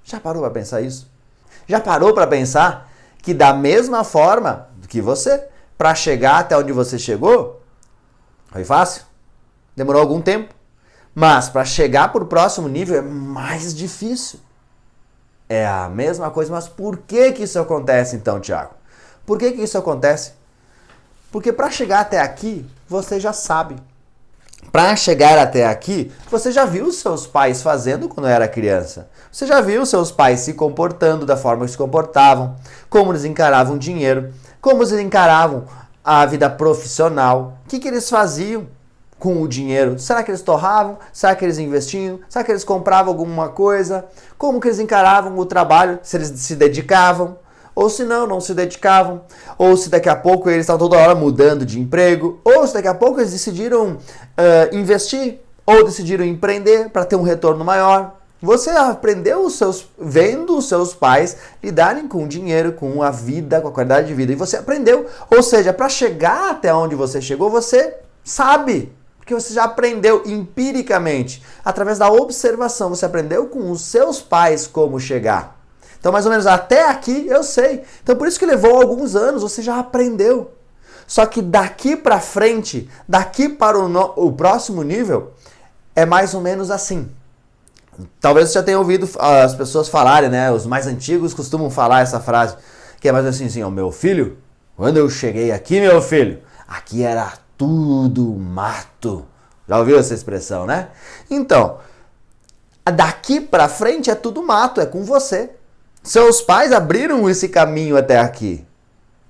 Já parou para pensar isso? Já parou para pensar que da mesma forma que você, para chegar até onde você chegou, foi fácil? Demorou algum tempo. Mas para chegar para o próximo nível é mais difícil. É a mesma coisa, mas por que isso acontece então, Thiago? Por que isso acontece? Porque para chegar até aqui, você já sabe. Para chegar até aqui, você já viu os seus pais fazendo quando era criança. Você já viu os seus pais se comportando da forma que se comportavam, como eles encaravam o dinheiro, como eles encaravam a vida profissional, o que eles faziam com o dinheiro. Será que eles torravam? Será que eles investiam? Será que eles compravam alguma coisa? Como que eles encaravam o trabalho? Se eles se dedicavam? Ou se não se dedicavam? Ou se daqui a pouco eles estão toda hora mudando de emprego? Ou se daqui a pouco eles decidiram investir? Ou decidiram empreender para ter um retorno maior? Você aprendeu vendo os seus pais lidarem com o dinheiro, com a vida, com a qualidade de vida. E você aprendeu. Ou seja, para chegar até onde você chegou, você sabe. Porque você já aprendeu empiricamente, através da observação, você aprendeu com os seus pais como chegar. Então, mais ou menos até aqui eu sei. Então, por isso que levou alguns anos, você já aprendeu. Só que daqui para frente, daqui para o próximo nível, é mais ou menos assim. Talvez você já tenha ouvido as pessoas falarem, né? Os mais antigos costumam falar essa frase, que é mais assim, ó, meu filho, quando eu cheguei aqui, meu filho, aqui era tudo mato. Já ouviu essa expressão, né? Então, daqui pra frente é tudo mato, é com você. Seus pais abriram esse caminho até aqui.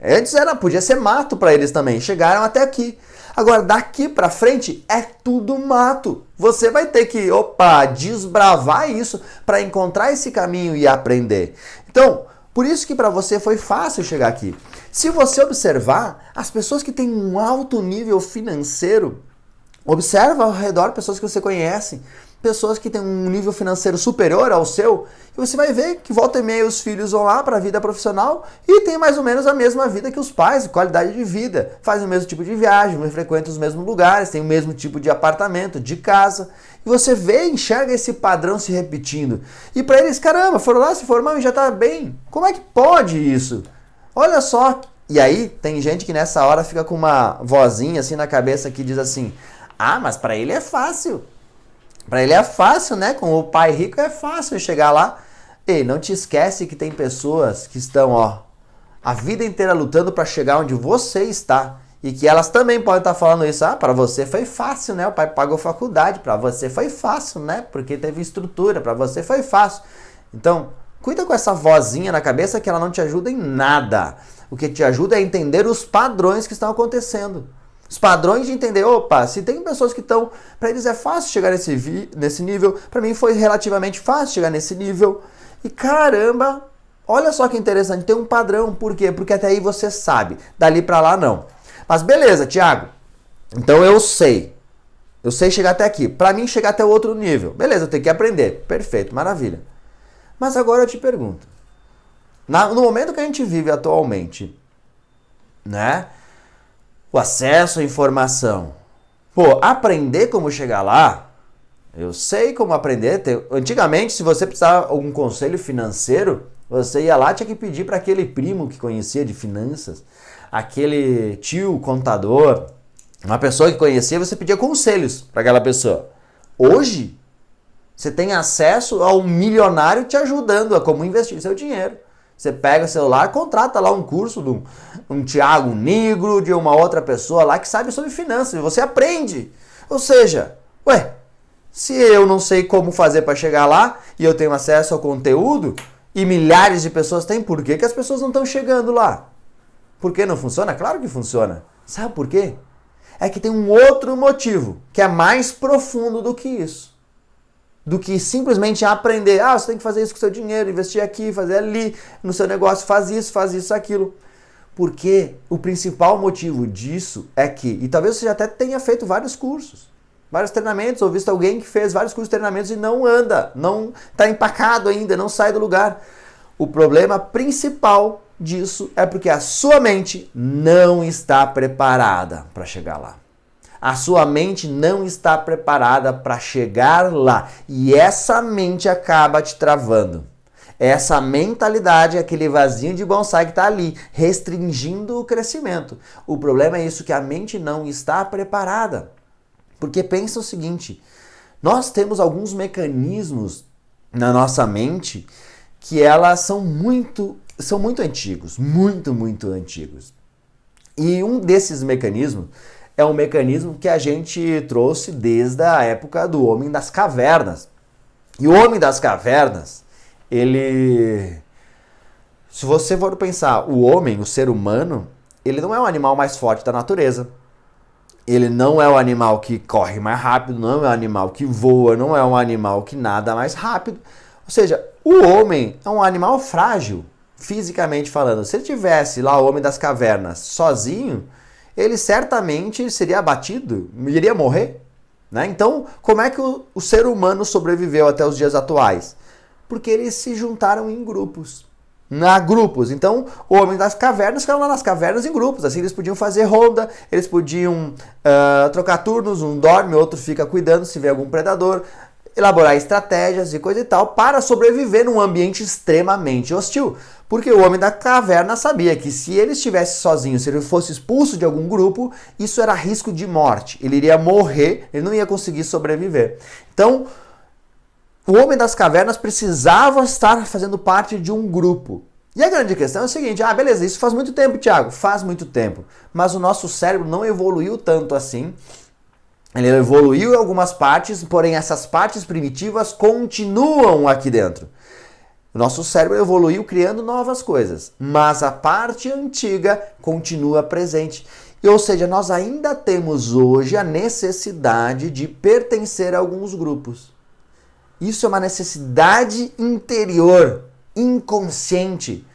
Antes podia ser mato para eles também, chegaram até aqui. Agora, daqui pra frente é tudo mato. Você vai ter que, desbravar isso para encontrar esse caminho e aprender. Então, por isso que para você foi fácil chegar aqui. Se você observar, as pessoas que têm um alto nível financeiro, observa ao redor pessoas que você conhece, pessoas que têm um nível financeiro superior ao seu, e você vai ver que volta e meia os filhos vão lá para a vida profissional e tem mais ou menos a mesma vida que os pais, qualidade de vida, fazem o mesmo tipo de viagem, frequentam os mesmos lugares, têm o mesmo tipo de apartamento, de casa, e você vê e enxerga esse padrão se repetindo. E para eles, caramba, foram lá, se formaram e já está bem. Como é que pode isso? Olha só. E aí tem gente que nessa hora fica com uma vozinha assim na cabeça que diz assim, mas para ele é fácil. Para ele é fácil, né? Com o pai rico é fácil chegar lá. Ei, não te esquece que tem pessoas que estão, a vida inteira lutando para chegar onde você está. E que elas também podem estar falando isso. Para você foi fácil, né? O pai pagou faculdade. Para você foi fácil, né? Porque teve estrutura. Para você foi fácil. Então, cuida com essa vozinha na cabeça que ela não te ajuda em nada. O que te ajuda é entender os padrões que estão acontecendo. Os padrões de entender, se tem pessoas que estão, para eles é fácil chegar nesse nível, para mim foi relativamente fácil chegar nesse nível. E caramba, olha só que interessante, tem um padrão. Por quê? Porque até aí você sabe, dali para lá não. Mas beleza, Thiago, então eu sei chegar até aqui. Para mim chegar até o outro nível, beleza, eu tenho que aprender. Perfeito, maravilha. Mas agora eu te pergunto, no momento que a gente vive atualmente, né? O acesso à informação. Aprender como chegar lá, eu sei como aprender. Antigamente, se você precisava de algum conselho financeiro, você ia lá, tinha que pedir para aquele primo que conhecia de finanças, aquele tio contador, uma pessoa que conhecia, você pedia conselhos para aquela pessoa. Hoje, você tem acesso a um milionário te ajudando a como investir seu dinheiro. Você pega o celular, contrata lá um curso de um Thiago Negro, de uma outra pessoa lá que sabe sobre finanças. E você aprende. Ou seja, se eu não sei como fazer para chegar lá e eu tenho acesso ao conteúdo e milhares de pessoas têm, por que as pessoas não estão chegando lá? Por que não funciona? Claro que funciona. Sabe por quê? É que tem um outro motivo que é mais profundo do que isso. Do que simplesmente aprender, você tem que fazer isso com o seu dinheiro, investir aqui, fazer ali, no seu negócio, faz isso, aquilo. Porque o principal motivo disso é que, e talvez você já até tenha feito vários cursos, vários treinamentos, ou visto alguém que fez vários cursos de treinamentos e não anda, não está empacado ainda, não sai do lugar. O problema principal disso é porque a sua mente não está preparada para chegar lá. A sua mente não está preparada para chegar lá. E essa mente acaba te travando. Essa mentalidade, aquele vasinho de bonsai que está ali, restringindo o crescimento. O problema é isso, que a mente não está preparada. Porque pensa o seguinte, nós temos alguns mecanismos na nossa mente que elas são muito antigos, muito antigos. E um desses mecanismos é um mecanismo que a gente trouxe desde a época do Homem das Cavernas. E o Homem das Cavernas, se você for pensar, o homem, o ser humano, ele não é o animal mais forte da natureza. Ele não é o animal que corre mais rápido, não é o animal que voa, não é um animal que nada mais rápido. Ou seja, o homem é um animal frágil, fisicamente falando. Se ele tivesse lá o Homem das Cavernas sozinho, ele certamente seria abatido, iria morrer. Né? Então, como é que o ser humano sobreviveu até os dias atuais? Porque eles se juntaram em grupos. Então, o Homem das Cavernas ficaram lá nas cavernas em grupos. Assim, eles podiam fazer ronda, eles podiam trocar turnos, um dorme, outro fica cuidando se vê algum predador, elaborar estratégias e coisa e tal, para sobreviver num ambiente extremamente hostil. Porque o Homem da Caverna sabia que se ele estivesse sozinho, se ele fosse expulso de algum grupo, isso era risco de morte. Ele iria morrer, ele não ia conseguir sobreviver. Então, o Homem das Cavernas precisava estar fazendo parte de um grupo. E a grande questão é o seguinte, beleza, isso faz muito tempo, Thiago, faz muito tempo. Mas o nosso cérebro não evoluiu tanto assim. Ele evoluiu em algumas partes, porém essas partes primitivas continuam aqui dentro. O nosso cérebro evoluiu criando novas coisas, mas a parte antiga continua presente. Ou seja, nós ainda temos hoje a necessidade de pertencer a alguns grupos. Isso é uma necessidade interior, inconsciente,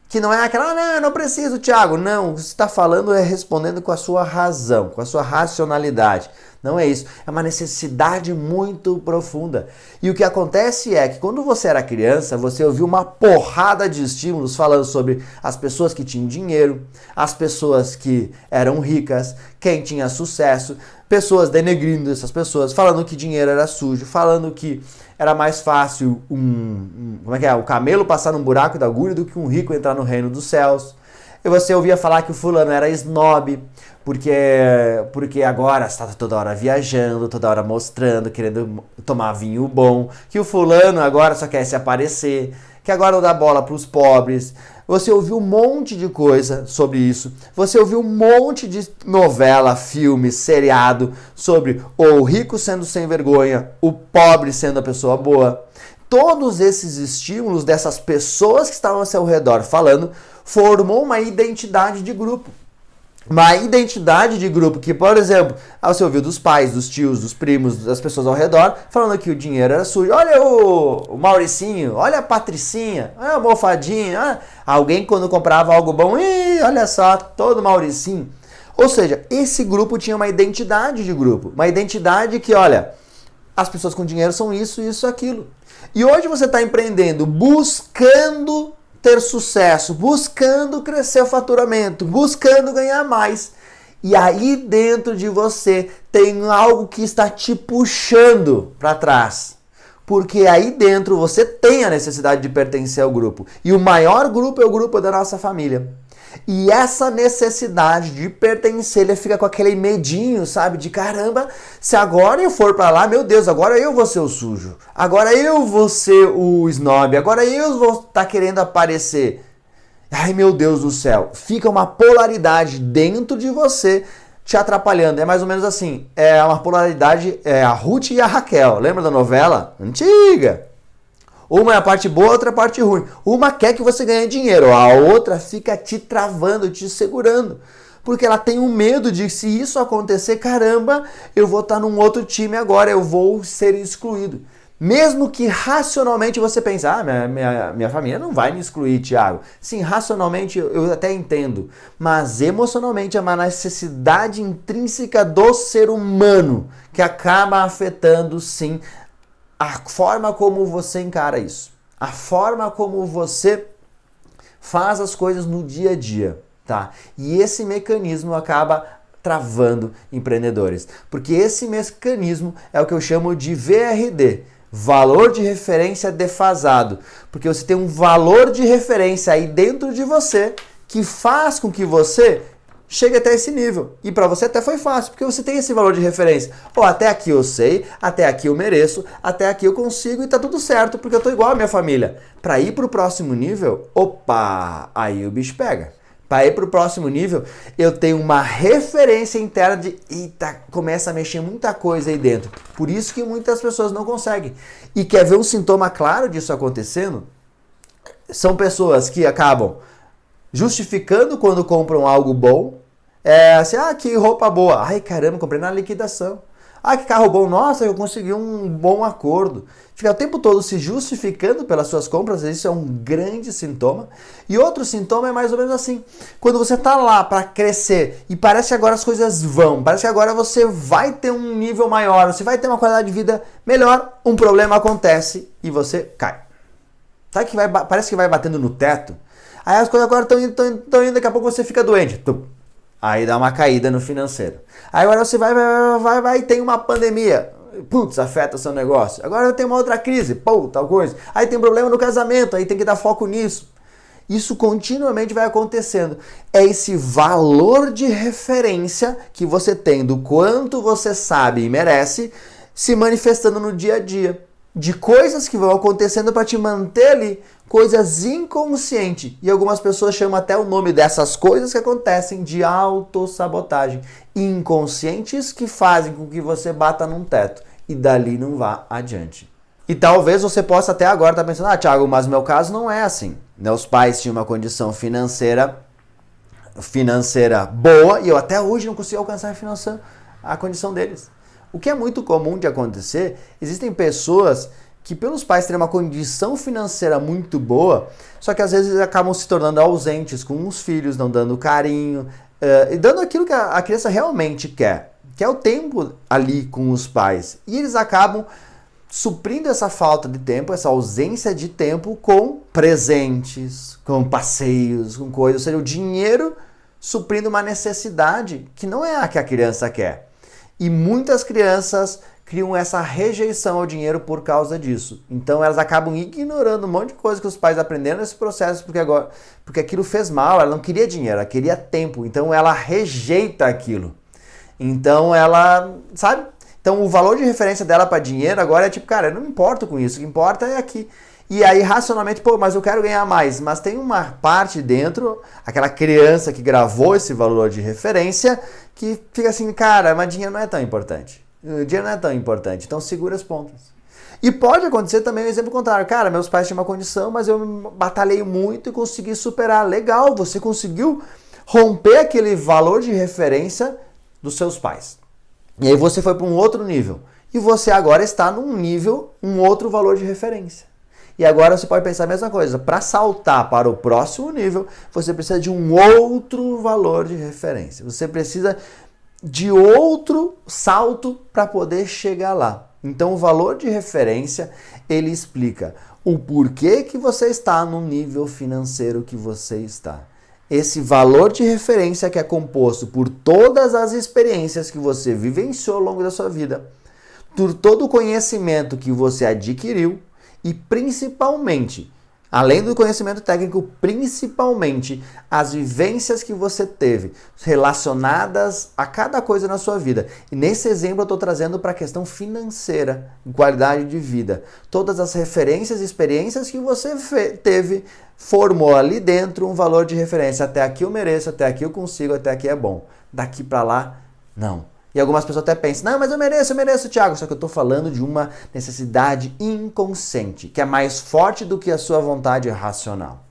que não é aquela, não, eu não preciso, Thiago. Não, o que você está falando é respondendo com a sua razão, com a sua racionalidade. Não é isso, é uma necessidade muito profunda. E o que acontece é que quando você era criança, você ouviu uma porrada de estímulos falando sobre as pessoas que tinham dinheiro, as pessoas que eram ricas, quem tinha sucesso, pessoas denegrindo essas pessoas, falando que dinheiro era sujo, falando que era mais fácil o camelo passar num buraco da agulha do que um rico entrar no reino dos céus. E você ouvia falar que o fulano era snob, porque agora está toda hora viajando, toda hora mostrando, querendo tomar vinho bom, que o fulano agora só quer se aparecer, que agora não dá bola para os pobres. Você ouviu um monte de coisa sobre isso. Você ouviu um monte de novela, filme, seriado sobre o rico sendo sem vergonha, o pobre sendo a pessoa boa. Todos esses estímulos dessas pessoas que estavam ao seu redor falando formou uma identidade de grupo. Uma identidade de grupo que, por exemplo, você ouviu dos pais, dos tios, dos primos, das pessoas ao redor, falando que o dinheiro era sujo. Olha o Mauricinho, olha a Patricinha, olha a Mofadinha. Olha. Alguém quando comprava algo bom, olha só, todo Mauricinho. Ou seja, esse grupo tinha uma identidade de grupo. Uma identidade que, olha, as pessoas com dinheiro são isso, isso, aquilo. E hoje você está empreendendo, buscando ter sucesso, buscando crescer o faturamento, buscando ganhar mais. E aí dentro de você tem algo que está te puxando para trás. Porque aí dentro você tem a necessidade de pertencer ao grupo. E o maior grupo é o grupo da nossa família. E essa necessidade de pertencer, ele fica com aquele medinho, sabe? De caramba, se agora eu for pra lá, meu Deus, agora eu vou ser o sujo. Agora eu vou ser o snob. Agora eu vou estar querendo aparecer. Ai, meu Deus do céu. Fica uma polaridade dentro de você te atrapalhando. É mais ou menos assim. É uma polaridade, a Ruth e a Raquel. Lembra da novela? Antiga. Uma é a parte boa, outra é a parte ruim. Uma quer que você ganhe dinheiro, a outra fica te travando, te segurando. Porque ela tem um medo de, se isso acontecer, caramba, eu vou estar num outro time agora, eu vou ser excluído. Mesmo que racionalmente você pense, minha família não vai me excluir, Thiago. Sim, racionalmente eu até entendo. Mas emocionalmente é uma necessidade intrínseca do ser humano que acaba afetando, sim, a forma como você encara isso. A forma como você faz as coisas no dia a dia, tá? E esse mecanismo acaba travando empreendedores, porque esse mecanismo é o que eu chamo de VRD, valor de referência defasado, porque você tem um valor de referência aí dentro de você que faz com que você chegue até esse nível. E para você até foi fácil, porque você tem esse valor de referência. Até aqui eu sei, até aqui eu mereço, até aqui eu consigo e tá tudo certo, porque eu tô igual a minha família. Para ir pro próximo nível, aí o bicho pega. Para ir pro próximo nível, eu tenho uma referência interna de começa a mexer muita coisa aí dentro. Por isso que muitas pessoas não conseguem. E quer ver um sintoma claro disso acontecendo? São pessoas que acabam justificando quando compram algo bom. Que roupa boa. Ai, caramba, comprei na liquidação. Que carro bom. Nossa, eu consegui um bom acordo. Fica o tempo todo se justificando pelas suas compras. Isso é um grande sintoma. E outro sintoma é mais ou menos assim. Quando você tá lá para crescer e parece que agora as coisas vão. Parece que agora você vai ter um nível maior. Você vai ter uma qualidade de vida melhor. Um problema acontece e você cai. Sabe que parece que vai batendo no teto? Aí as coisas agora estão indo, daqui a pouco você fica doente. Aí dá uma caída no financeiro. Aí agora você vai e tem uma pandemia. Putz, afeta o seu negócio. Agora tem uma outra crise, tal coisa. Aí tem problema no casamento, aí tem que dar foco nisso. Isso continuamente vai acontecendo. É esse valor de referência que você tem do quanto você sabe e merece se manifestando no dia a dia. De coisas que vão acontecendo para te manter ali, coisas inconscientes. E algumas pessoas chamam até o nome dessas coisas que acontecem de autossabotagem. Inconscientes que fazem com que você bata num teto e dali não vá adiante. E talvez você possa até agora estar pensando, Thiago, mas no meu caso não é assim. Meus pais tinham uma condição financeira boa e eu até hoje não consigo alcançar a condição deles. O que é muito comum de acontecer, existem pessoas que pelos pais terem uma condição financeira muito boa, só que às vezes acabam se tornando ausentes com os filhos, não dando carinho, e dando aquilo que a criança realmente quer, que é o tempo ali com os pais. E eles acabam suprindo essa falta de tempo, essa ausência de tempo com presentes, com passeios, com coisas, ou seja, o dinheiro suprindo uma necessidade que não é a que a criança quer. E muitas crianças criam essa rejeição ao dinheiro por causa disso. Então elas acabam ignorando um monte de coisa que os pais aprenderam nesse processo porque aquilo fez mal, ela não queria dinheiro, ela queria tempo. Então ela rejeita aquilo. Então ela, sabe? Então o valor de referência dela para dinheiro agora é tipo, cara, eu não me importo com isso, o que importa é aqui. E aí racionalmente, mas eu quero ganhar mais. Mas tem uma parte dentro, aquela criança que gravou esse valor de referência, que fica assim, cara, mas dinheiro não é tão importante. O dinheiro não é tão importante, então segura as pontas. E pode acontecer também o exemplo contrário. Cara, meus pais tinham uma condição, mas eu batalhei muito e consegui superar. Legal, você conseguiu romper aquele valor de referência dos seus pais. E aí você foi para um outro nível. E você agora está num nível, um outro valor de referência. E agora você pode pensar a mesma coisa. Para saltar para o próximo nível, você precisa de um outro valor de referência. Você precisa de outro salto para poder chegar lá. Então o valor de referência, ele explica o porquê que você está no nível financeiro que você está. Esse valor de referência que é composto por todas as experiências que você vivenciou ao longo da sua vida, por todo o conhecimento que você adquiriu, e principalmente, além do conhecimento técnico, principalmente as vivências que você teve relacionadas a cada coisa na sua vida. E nesse exemplo eu estou trazendo para a questão financeira, qualidade de vida. Todas as referências e experiências que você teve, formou ali dentro um valor de referência. Até aqui eu mereço, até aqui eu consigo, até aqui é bom. Daqui para lá, não. E algumas pessoas até pensam, não, mas eu mereço, Thiago. Só que eu estou falando de uma necessidade inconsciente, que é mais forte do que a sua vontade racional.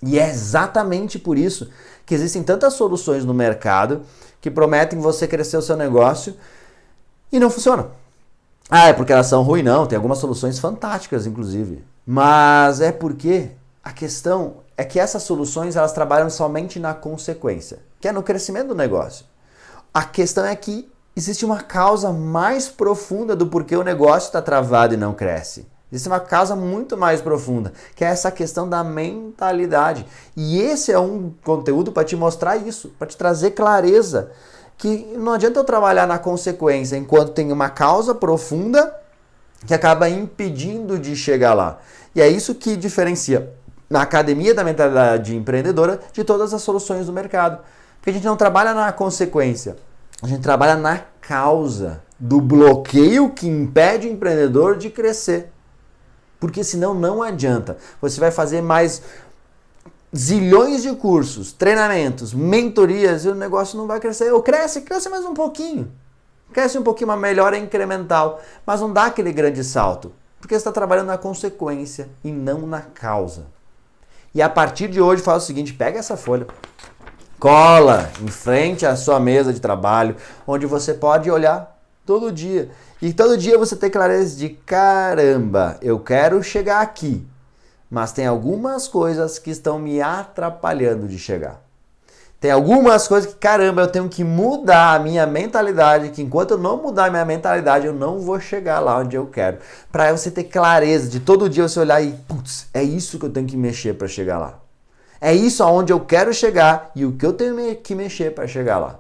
E é exatamente por isso que existem tantas soluções no mercado que prometem você crescer o seu negócio e não funcionam. É porque elas são ruins? Não, tem algumas soluções fantásticas, inclusive. Mas é porque a questão é que essas soluções elas trabalham somente na consequência, que é no crescimento do negócio. A questão é que existe uma causa mais profunda do porquê o negócio está travado e não cresce. Existe uma causa muito mais profunda, que é essa questão da mentalidade. E esse é um conteúdo para te mostrar isso, para te trazer clareza. Que não adianta eu trabalhar na consequência enquanto tem uma causa profunda que acaba impedindo de chegar lá. E é isso que diferencia a Academia da Mentalidade Empreendedora de todas as soluções do mercado. Porque a gente não trabalha na consequência, a gente trabalha na causa do bloqueio que impede o empreendedor de crescer. Porque senão não adianta. Você vai fazer mais zilhões de cursos, treinamentos, mentorias e o negócio não vai crescer. Ou cresce mais um pouquinho. Cresce um pouquinho, uma melhora incremental. Mas não dá aquele grande salto. Porque você está trabalhando na consequência e não na causa. E a partir de hoje faz o seguinte, pega essa folha, cola em frente à sua mesa de trabalho, onde você pode olhar todo dia. E todo dia você tem clareza de caramba, eu quero chegar aqui, mas tem algumas coisas que estão me atrapalhando de chegar. Tem algumas coisas que, caramba, eu tenho que mudar a minha mentalidade, que enquanto eu não mudar a minha mentalidade, eu não vou chegar lá onde eu quero. Para você ter clareza de todo dia você olhar e, putz, é isso que eu tenho que mexer para chegar lá. É isso aonde eu quero chegar e o que eu tenho que mexer para chegar lá.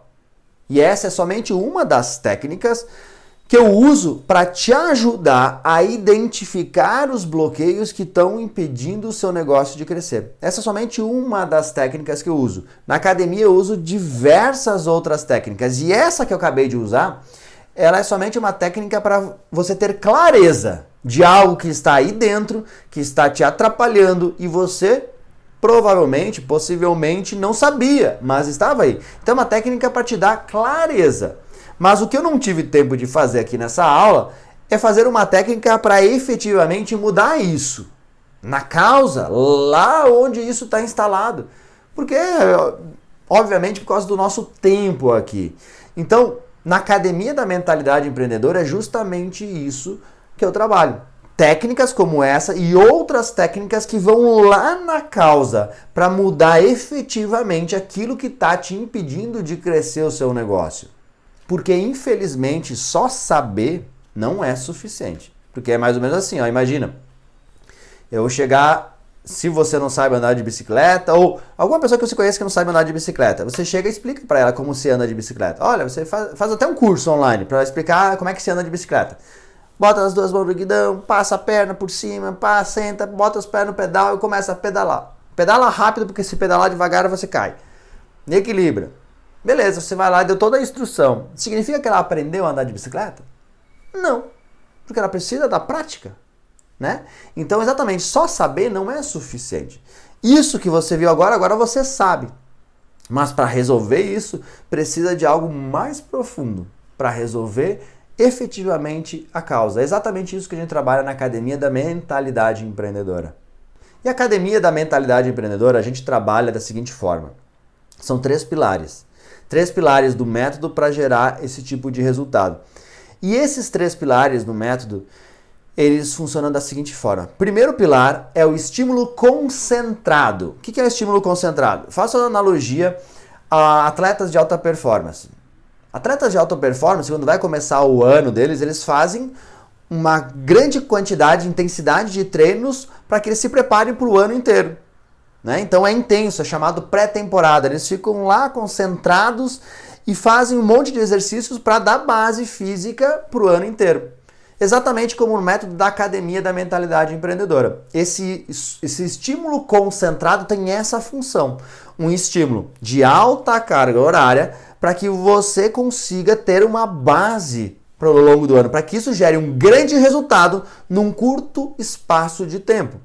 E essa é somente uma das técnicas que eu uso para te ajudar a identificar os bloqueios que estão impedindo o seu negócio de crescer. Essa é somente uma das técnicas que eu uso. Na academia eu uso diversas outras técnicas e essa que eu acabei de usar, ela é somente uma técnica para você ter clareza de algo que está aí dentro, que está te atrapalhando e você provavelmente, possivelmente não sabia, mas estava aí. Então é uma técnica para te dar clareza. Mas o que eu não tive tempo de fazer aqui nessa aula é fazer uma técnica para efetivamente mudar isso. Na causa, lá onde isso está instalado. Porque, obviamente, por causa do nosso tempo aqui. Então, na Academia da Mentalidade Empreendedora é justamente isso que eu trabalho. Técnicas como essa e outras técnicas que vão lá na causa para mudar efetivamente aquilo que está te impedindo de crescer o seu negócio. Porque, infelizmente, só saber não é suficiente. Porque é mais ou menos assim, ó, imagina, eu vou chegar, se você não sabe andar de bicicleta, ou alguma pessoa que você conhece que não sabe andar de bicicleta, você chega e explica para ela como se anda de bicicleta. Olha, você faz até um curso online para explicar como é que se anda de bicicleta. Bota as duas mãos no guidão, passa a perna por cima, senta, bota os pés no pedal e começa a pedalar. Pedala rápido, porque se pedalar devagar você cai. Equilibra. Beleza, você vai lá e deu toda a instrução. Significa que ela aprendeu a andar de bicicleta? Não, porque ela precisa da prática, né? Então, exatamente, só saber não é suficiente. Isso que você viu agora você sabe. Mas para resolver isso, precisa de algo mais profundo para resolver efetivamente a causa. É exatamente isso que a gente trabalha na Academia da Mentalidade Empreendedora. E a Academia da Mentalidade Empreendedora a gente trabalha da seguinte forma. São 3 pilares. 3 pilares do método para gerar esse tipo de resultado. E esses 3 pilares do método, eles funcionam da seguinte forma. Primeiro pilar é o estímulo concentrado. O que é o estímulo concentrado? Faço uma analogia a atletas de alta performance. Atletas de alta performance, quando vai começar o ano deles, eles fazem uma grande quantidade, intensidade de treinos para que eles se preparem para o ano inteiro. Né? Então é intenso, é chamado pré-temporada. Eles ficam lá concentrados e fazem um monte de exercícios para dar base física para o ano inteiro. Exatamente como o método da Academia da Mentalidade Empreendedora. Esse estímulo concentrado tem essa função. Um estímulo de alta carga horária para que você consiga ter uma base ao longo do ano, para que isso gere um grande resultado num curto espaço de tempo.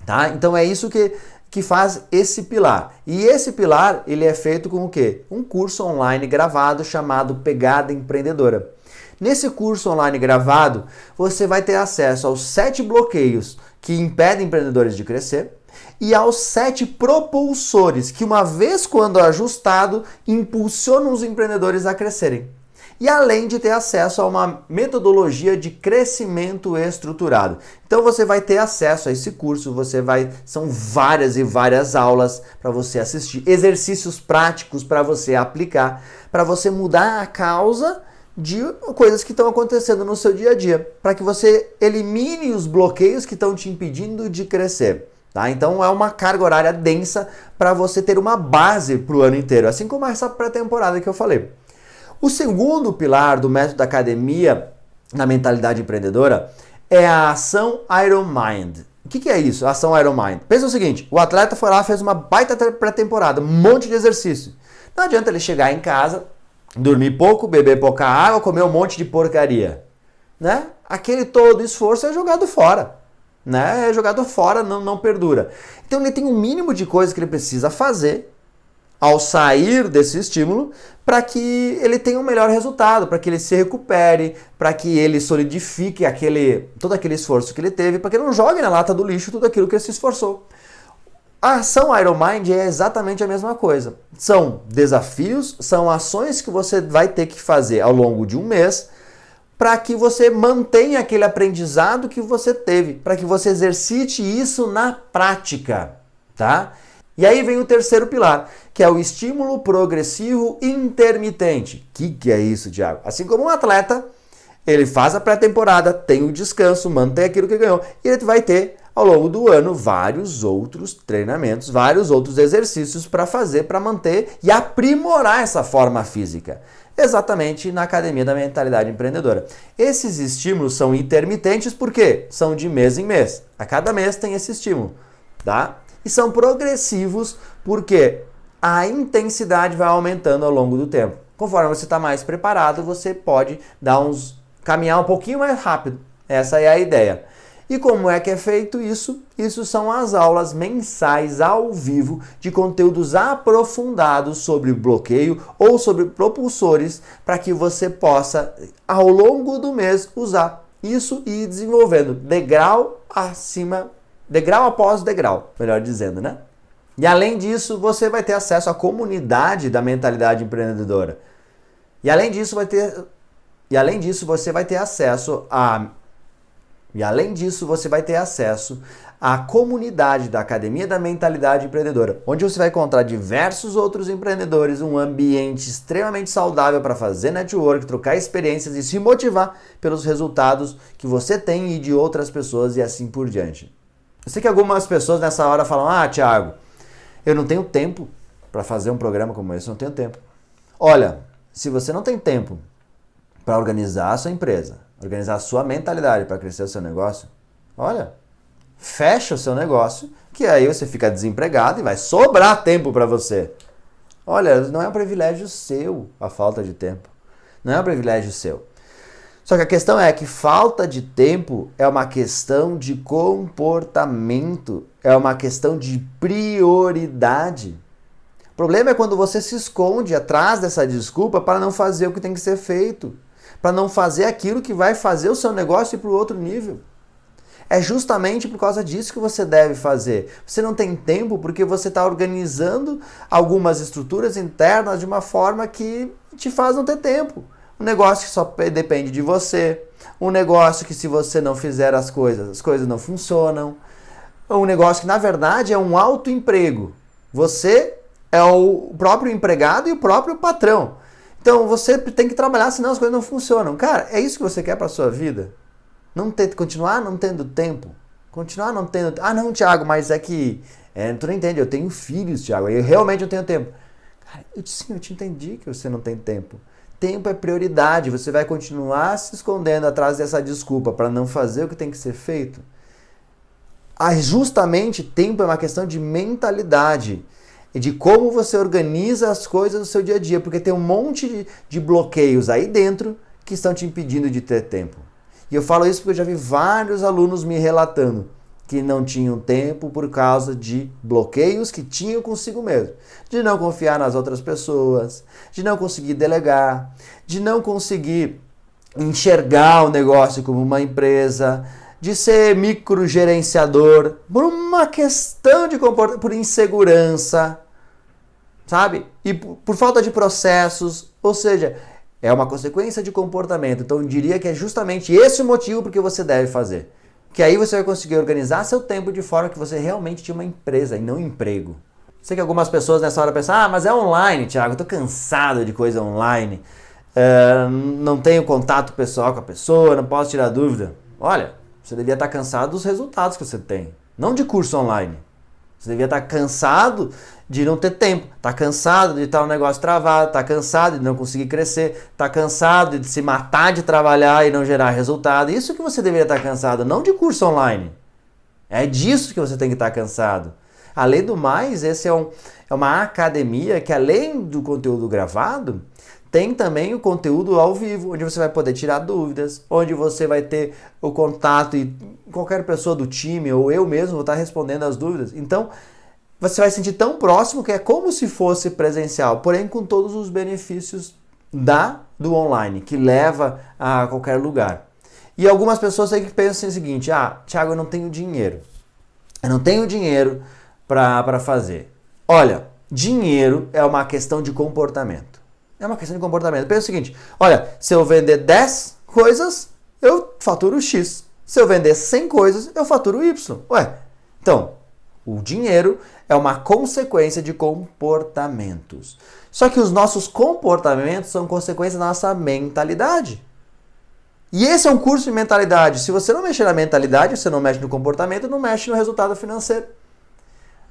Tá? Então é isso que faz esse pilar. E esse pilar, ele é feito com o quê? Um curso online gravado chamado Pegada Empreendedora. Nesse curso online gravado, você vai ter acesso aos 7 bloqueios que impedem empreendedores de crescer e aos 7 propulsores que, uma vez quando ajustado, impulsionam os empreendedores a crescerem. E além de ter acesso a uma metodologia de crescimento estruturado. Então você vai ter acesso a esse curso, são várias e várias aulas para você assistir, exercícios práticos para você aplicar, para você mudar a causa de coisas que estão acontecendo no seu dia a dia, para que você elimine os bloqueios que estão te impedindo de crescer. Tá? Então é uma carga horária densa para você ter uma base para o ano inteiro, assim como essa pré-temporada que eu falei. O segundo pilar do método da academia na mentalidade empreendedora é a ação Iron Mind. O que é isso, a ação Iron Mind? Pensa o seguinte, o atleta foi lá, fez uma baita pré-temporada, um monte de exercício. Não adianta ele chegar em casa, dormir pouco, beber pouca água, comer um monte de porcaria. Né? Aquele todo esforço é jogado fora. Né? É jogado fora, não perdura. Então ele tem um mínimo de coisa que ele precisa fazer ao sair desse estímulo para que ele tenha um melhor resultado, para que ele se recupere, para que ele solidifique todo aquele esforço que ele teve, para que ele não jogue na lata do lixo tudo aquilo que ele se esforçou. A ação Iron Mind é exatamente a mesma coisa. São desafios, são ações que você vai ter que fazer ao longo de um mês para que você mantenha aquele aprendizado que você teve, para que você exercite isso na prática, tá? E aí vem o terceiro pilar, que é o estímulo progressivo intermitente. O que é isso, Thiago? Assim como um atleta, ele faz a pré-temporada, tem o descanso, mantém aquilo que ganhou, e ele vai ter, ao longo do ano, vários outros treinamentos, vários outros exercícios para fazer, para manter e aprimorar essa forma física. Exatamente na Academia da Mentalidade Empreendedora. Esses estímulos são intermitentes porque são de mês em mês. A cada mês tem esse estímulo, tá? E são progressivos porque a intensidade vai aumentando ao longo do tempo. Conforme você está mais preparado, você pode caminhar um pouquinho mais rápido. Essa é a ideia. E como é que é feito isso? Isso são as aulas mensais ao vivo de conteúdos aprofundados sobre bloqueio ou sobre propulsores para que você possa, ao longo do mês, usar isso e ir desenvolvendo degrau após degrau, melhor dizendo, né? E além disso, você vai ter acesso à comunidade da mentalidade empreendedora. E além disso, você vai ter acesso à comunidade da Academia da Mentalidade Empreendedora, onde você vai encontrar diversos outros empreendedores, um ambiente extremamente saudável para fazer network, trocar experiências e se motivar pelos resultados que você tem e de outras pessoas e assim por diante. Eu sei que algumas pessoas nessa hora falam, Thiago, eu não tenho tempo para fazer um programa como esse, não tenho tempo. Olha, se você não tem tempo para organizar a sua empresa, organizar a sua mentalidade para crescer o seu negócio, olha, fecha o seu negócio, que aí você fica desempregado e vai sobrar tempo para você. Olha, não é um privilégio seu a falta de tempo. Não é um privilégio seu. Só que a questão é que falta de tempo é uma questão de comportamento, é uma questão de prioridade. O problema é quando você se esconde atrás dessa desculpa para não fazer o que tem que ser feito, para não fazer aquilo que vai fazer o seu negócio ir para o outro nível. É justamente por causa disso que você deve fazer. Você não tem tempo porque você está organizando algumas estruturas internas de uma forma que te faz não ter tempo. Um negócio que só depende de você, um negócio que se você não fizer as coisas não funcionam, um negócio que na verdade é um autoemprego. Você é o próprio empregado e o próprio patrão. Então você tem que trabalhar, senão as coisas não funcionam. Cara, é isso que você quer para a sua vida? Continuar não tendo tempo? Continuar não tendo... não, Thiago, mas é que... tu não entende, eu tenho filhos, Thiago, eu realmente não tenho tempo. Cara, eu te entendi que você não tem tempo. Tempo é prioridade, você vai continuar se escondendo atrás dessa desculpa para não fazer o que tem que ser feito. Justamente, tempo é uma questão de mentalidade e de como você organiza as coisas no seu dia a dia, porque tem um monte de bloqueios aí dentro que estão te impedindo de ter tempo. E eu falo isso porque eu já vi vários alunos me relatando que não tinham tempo por causa de bloqueios que tinham consigo mesmo. De não confiar nas outras pessoas, de não conseguir delegar, de não conseguir enxergar o negócio como uma empresa, de ser microgerenciador, por uma questão de comportamento, por insegurança, sabe? E por falta de processos, ou seja, é uma consequência de comportamento. Então eu diria que é justamente esse o motivo porque você deve fazer. Que aí você vai conseguir organizar seu tempo de forma que você realmente tinha uma empresa e não um emprego. Sei que algumas pessoas nessa hora pensam, mas é online, Thiago, eu tô cansado de coisa online. não tenho contato pessoal com a pessoa, não posso tirar dúvida. Olha, você devia estar cansado dos resultados que você tem, não de curso online. Você devia estar cansado de não ter tempo, estar cansado de estar um negócio travado, estar cansado de não conseguir crescer, estar cansado de se matar de trabalhar e não gerar resultado. Isso que você deveria estar cansado, não de curso online. É disso que você tem que estar cansado. Além do mais, esse é uma academia que, além do conteúdo gravado, tem também o conteúdo ao vivo, onde você vai poder tirar dúvidas, onde você vai ter o contato e qualquer pessoa do time ou eu mesmo vou estar respondendo as dúvidas. Então, você vai se sentir tão próximo que é como se fosse presencial, porém com todos os benefícios do online, que leva a qualquer lugar. E algumas pessoas têm que pensar o seguinte: Thiago, eu não tenho dinheiro. Eu não tenho dinheiro para fazer. Olha, dinheiro é uma questão de comportamento. É uma questão de comportamento. Pensa o seguinte: olha, se eu vender 10 coisas, eu faturo X. Se eu vender 100 coisas, eu faturo Y. Ué, então, o dinheiro é uma consequência de comportamentos. Só que os nossos comportamentos são consequência da nossa mentalidade. E esse é um curso de mentalidade. Se você não mexer na mentalidade, você não mexe no comportamento, não mexe no resultado financeiro.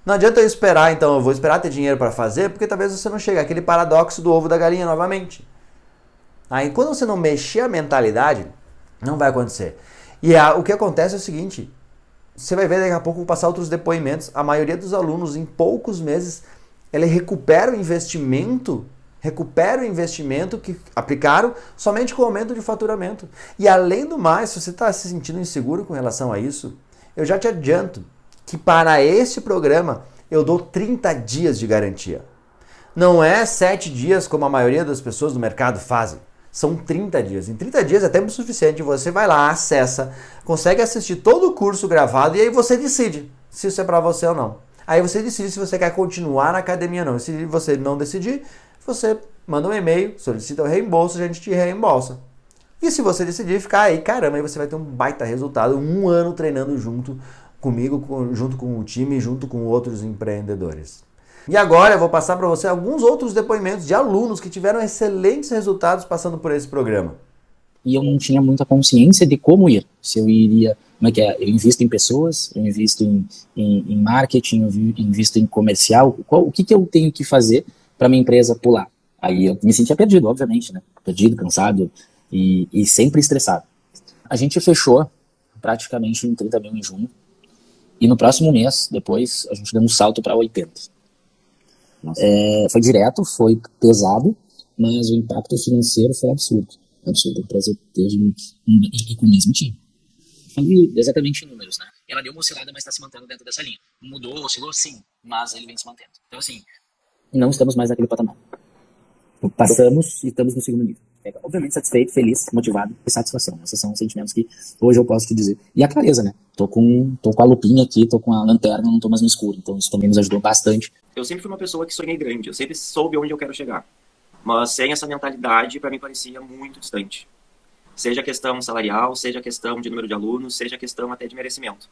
Não adianta eu esperar, então, eu vou esperar ter dinheiro para fazer, porque talvez você não chegue. Aquele paradoxo do ovo da galinha novamente. Aí, quando você não mexer a mentalidade, não vai acontecer. E o que acontece é o seguinte: você vai ver daqui a pouco, vou passar outros depoimentos, a maioria dos alunos, em poucos meses, ele recupera o investimento que aplicaram somente com o aumento de faturamento. E além do mais, se você está se sentindo inseguro com relação a isso, eu já te adianto que para este programa eu dou 30 dias de garantia. Não é 7 dias como a maioria das pessoas do mercado fazem. São 30 dias. Em 30 dias é tempo suficiente. Você vai lá, acessa, consegue assistir todo o curso gravado e aí você decide se isso é para você ou não. Aí você decide se você quer continuar na academia ou não. E se você não decidir, você manda um e-mail, solicita o reembolso, a gente te reembolsa. E se você decidir ficar aí, caramba, aí você vai ter um baita resultado, 1 ano treinando junto comigo, junto com o time, junto com outros empreendedores. E agora eu vou passar para você alguns outros depoimentos de alunos que tiveram excelentes resultados passando por esse programa. E eu não tinha muita consciência de como ir. Se eu iria, como é que é? Eu invisto em pessoas, eu invisto em marketing, eu invisto em comercial. O que eu tenho que fazer para minha empresa pular? Aí eu me sentia perdido, obviamente, né? Perdido, cansado e sempre estressado. A gente fechou praticamente em 30 mil em junho. E no próximo mês, depois, a gente deu um salto para 80. Foi direto, foi pesado, mas o impacto financeiro foi absurdo. Absurdo. A empresa teve com o mesmo time. Falei exatamente em números, né? Ela deu uma oscilada, mas está se mantendo dentro dessa linha. Mudou, oscilou, sim, mas ele vem se mantendo. Então, assim, não estamos mais naquele patamar. Passamos e estamos no segundo nível. Obviamente satisfeito, feliz, motivado e satisfação. Esses são os sentimentos que hoje eu posso te dizer. E a clareza, né? Tô com a lupinha aqui, tô com a lanterna, não tô mais no escuro. Então isso também nos ajudou bastante. Eu sempre fui uma pessoa que sonhei grande, eu sempre soube onde eu quero chegar. Mas sem essa mentalidade, para mim parecia muito distante. Seja questão salarial, seja questão de número de alunos, seja questão até de merecimento.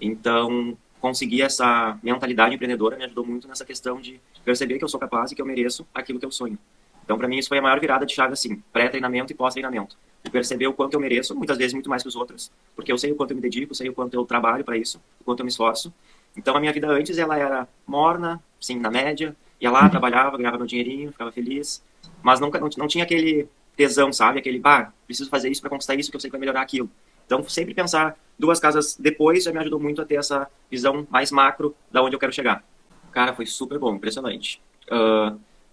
Então, conseguir essa mentalidade empreendedora me ajudou muito nessa questão de perceber que eu sou capaz e que eu mereço aquilo que eu sonho. Então, para mim, isso foi a maior virada de chave, assim, pré-treinamento e pós-treinamento. E perceber o quanto eu mereço, muitas vezes muito mais que os outros, porque eu sei o quanto eu me dedico, sei o quanto eu trabalho para isso, o quanto eu me esforço. Então, a minha vida antes, ela era morna, sim, na média, ia lá, trabalhava, ganhava meu dinheirinho, ficava feliz, mas não tinha aquele tesão, sabe? Aquele, preciso fazer isso para conquistar isso, que eu sei que vai melhorar aquilo. Então, sempre pensar 2 casas depois já me ajudou muito a ter essa visão mais macro da onde eu quero chegar. Cara, foi super bom, impressionante.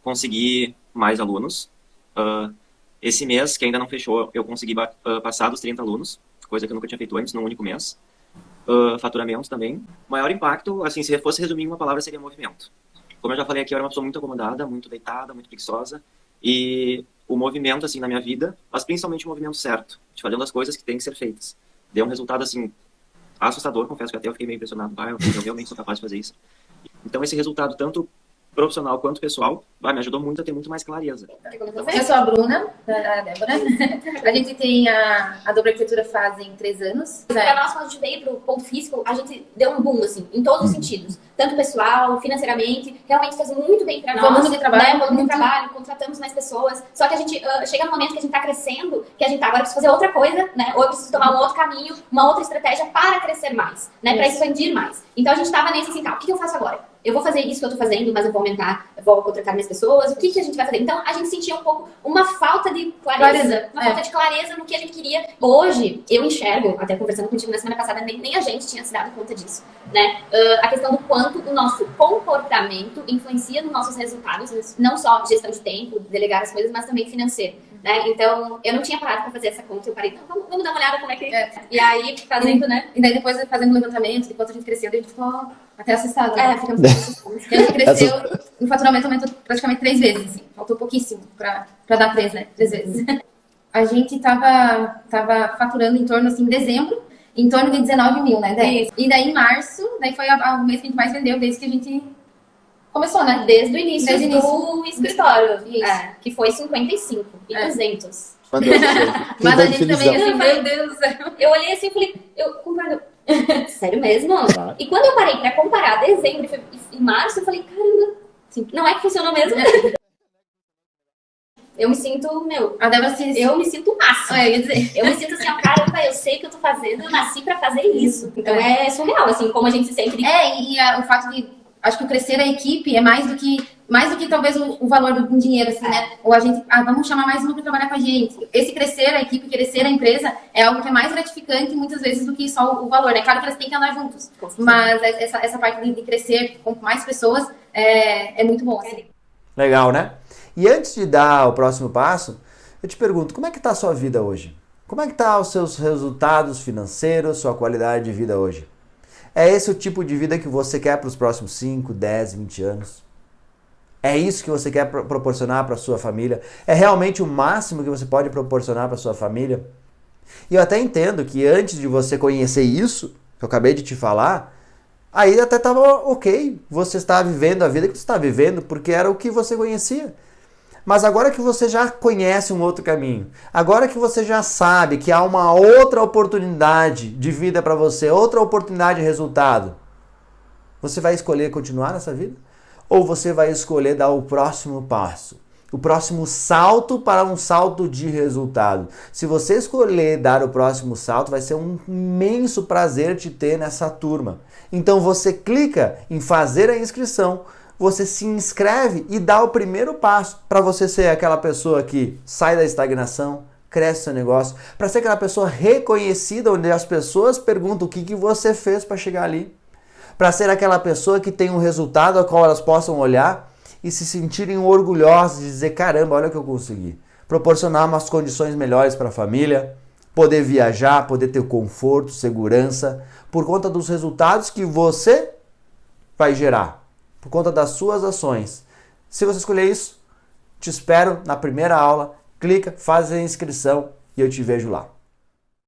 Consegui mais alunos. Esse mês, que ainda não fechou, eu consegui passar dos 30 alunos, coisa que eu nunca tinha feito antes, num único mês. Faturamento também. O maior impacto, assim, se fosse resumir em uma palavra, seria movimento. Como eu já falei aqui, eu era uma pessoa muito acomodada, muito deitada, muito preguiçosa. E o movimento, assim, na minha vida, mas principalmente o movimento certo, de fazendo as coisas que têm que ser feitas. Deu um resultado, assim, assustador, confesso que até eu fiquei meio impressionado. Eu realmente sou capaz de fazer isso. Então, esse resultado, tanto profissional quanto pessoal, me ajudou muito a ter muito mais clareza. Eu sou a Bruna, a Débora. A gente tem a dobra arquitetura fazem 3 anos. Para nós, quando a gente veio para o ponto físico, a gente deu um boom, assim, em todos os sentidos. tanto pessoal, financeiramente, realmente fez muito bem para nós. Volume de trabalho, né? Volume de trabalho, contratamos mais pessoas. Só que a gente chega no momento que a gente tá crescendo, que a gente agora precisa fazer outra coisa, né? Ou eu preciso tomar um outro caminho, uma outra estratégia para crescer mais, né? Para expandir mais. Então a gente tava nesse assim, tá, o que eu faço agora? Eu vou fazer isso que eu tô fazendo, mas eu vou aumentar, eu vou contratar minhas pessoas, o que a gente vai fazer? Então, a gente sentia um pouco uma falta de clareza. Uma falta de clareza no que a gente queria. Hoje, eu enxergo, até conversando contigo na semana passada, nem a gente tinha se dado conta disso, né? A questão do quanto o nosso comportamento influencia nos nossos resultados, não só gestão de tempo, delegar as coisas, mas também financeiro. Né? Então, eu não tinha parado pra fazer essa conta, eu parei, não, vamos dar uma olhada como é que... E aí, fazendo, né? E daí depois, fazendo o levantamento, de quanto a gente cresceu, a gente ficou até assustado. Né? Ficamos assustados. A gente cresceu, o faturamento aumentou praticamente 3 vezes, assim. Faltou pouquíssimo pra dar 3, né? 3 vezes. A gente tava faturando em torno, assim, em dezembro, em torno de 19 mil, né? E daí, em março, daí foi o mês que a gente mais vendeu, desde que a gente começou, né? Desde o início do escritório, que foi 55 e 200. Mas a gente também, assim, meu Deus do céu. Eu olhei assim e falei, eu concordo. Sério mesmo? E quando eu parei pra comparar dezembro e março, eu falei, caramba, não é que funcionou mesmo? Eu me sinto, A Débora eu me sinto máxima. Eu ia dizer. Eu me sinto assim, ó, caramba, eu sei o que eu tô fazendo, eu nasci pra fazer isso. Então é surreal, assim, como a gente se sente. O fato de, acho que o crescer a equipe é mais do que talvez o valor do dinheiro, assim, né? Ou a gente, vamos chamar mais uma para trabalhar com a gente. Esse crescer a equipe, crescer a empresa é algo que é mais gratificante muitas vezes do que só o valor, né? Claro que eles têm que andar juntos, mas essa parte de crescer com mais pessoas é muito bom, assim. Legal, né? E antes de dar o próximo passo, eu te pergunto, como é que tá a sua vida hoje? Como é que tá os seus resultados financeiros, sua qualidade de vida hoje? É esse o tipo de vida que você quer para os próximos 5, 10, 20 anos? É isso que você quer proporcionar para sua família? É realmente o máximo que você pode proporcionar para sua família? E eu até entendo que antes de você conhecer isso, que eu acabei de te falar, aí até estava ok, você está vivendo a vida que você está vivendo porque era o que você conhecia. Mas agora que você já conhece um outro caminho, agora que você já sabe que há uma outra oportunidade de vida para você, outra oportunidade de resultado, você vai escolher continuar nessa vida? Ou você vai escolher dar o próximo passo? O próximo salto para um salto de resultado. Se você escolher dar o próximo salto, vai ser um imenso prazer te ter nessa turma. Então você clica em fazer a inscrição, você se inscreve e dá o primeiro passo para você ser aquela pessoa que sai da estagnação, cresce seu negócio, para ser aquela pessoa reconhecida, onde as pessoas perguntam o que você fez para chegar ali, para ser aquela pessoa que tem um resultado ao qual elas possam olhar e se sentirem orgulhosas de dizer, caramba, olha o que eu consegui. Proporcionar umas condições melhores para a família, poder viajar, poder ter conforto, segurança, por conta dos resultados que você vai gerar, por conta das suas ações. Se você escolher isso, te espero na primeira aula, clica, faz a inscrição e eu te vejo lá.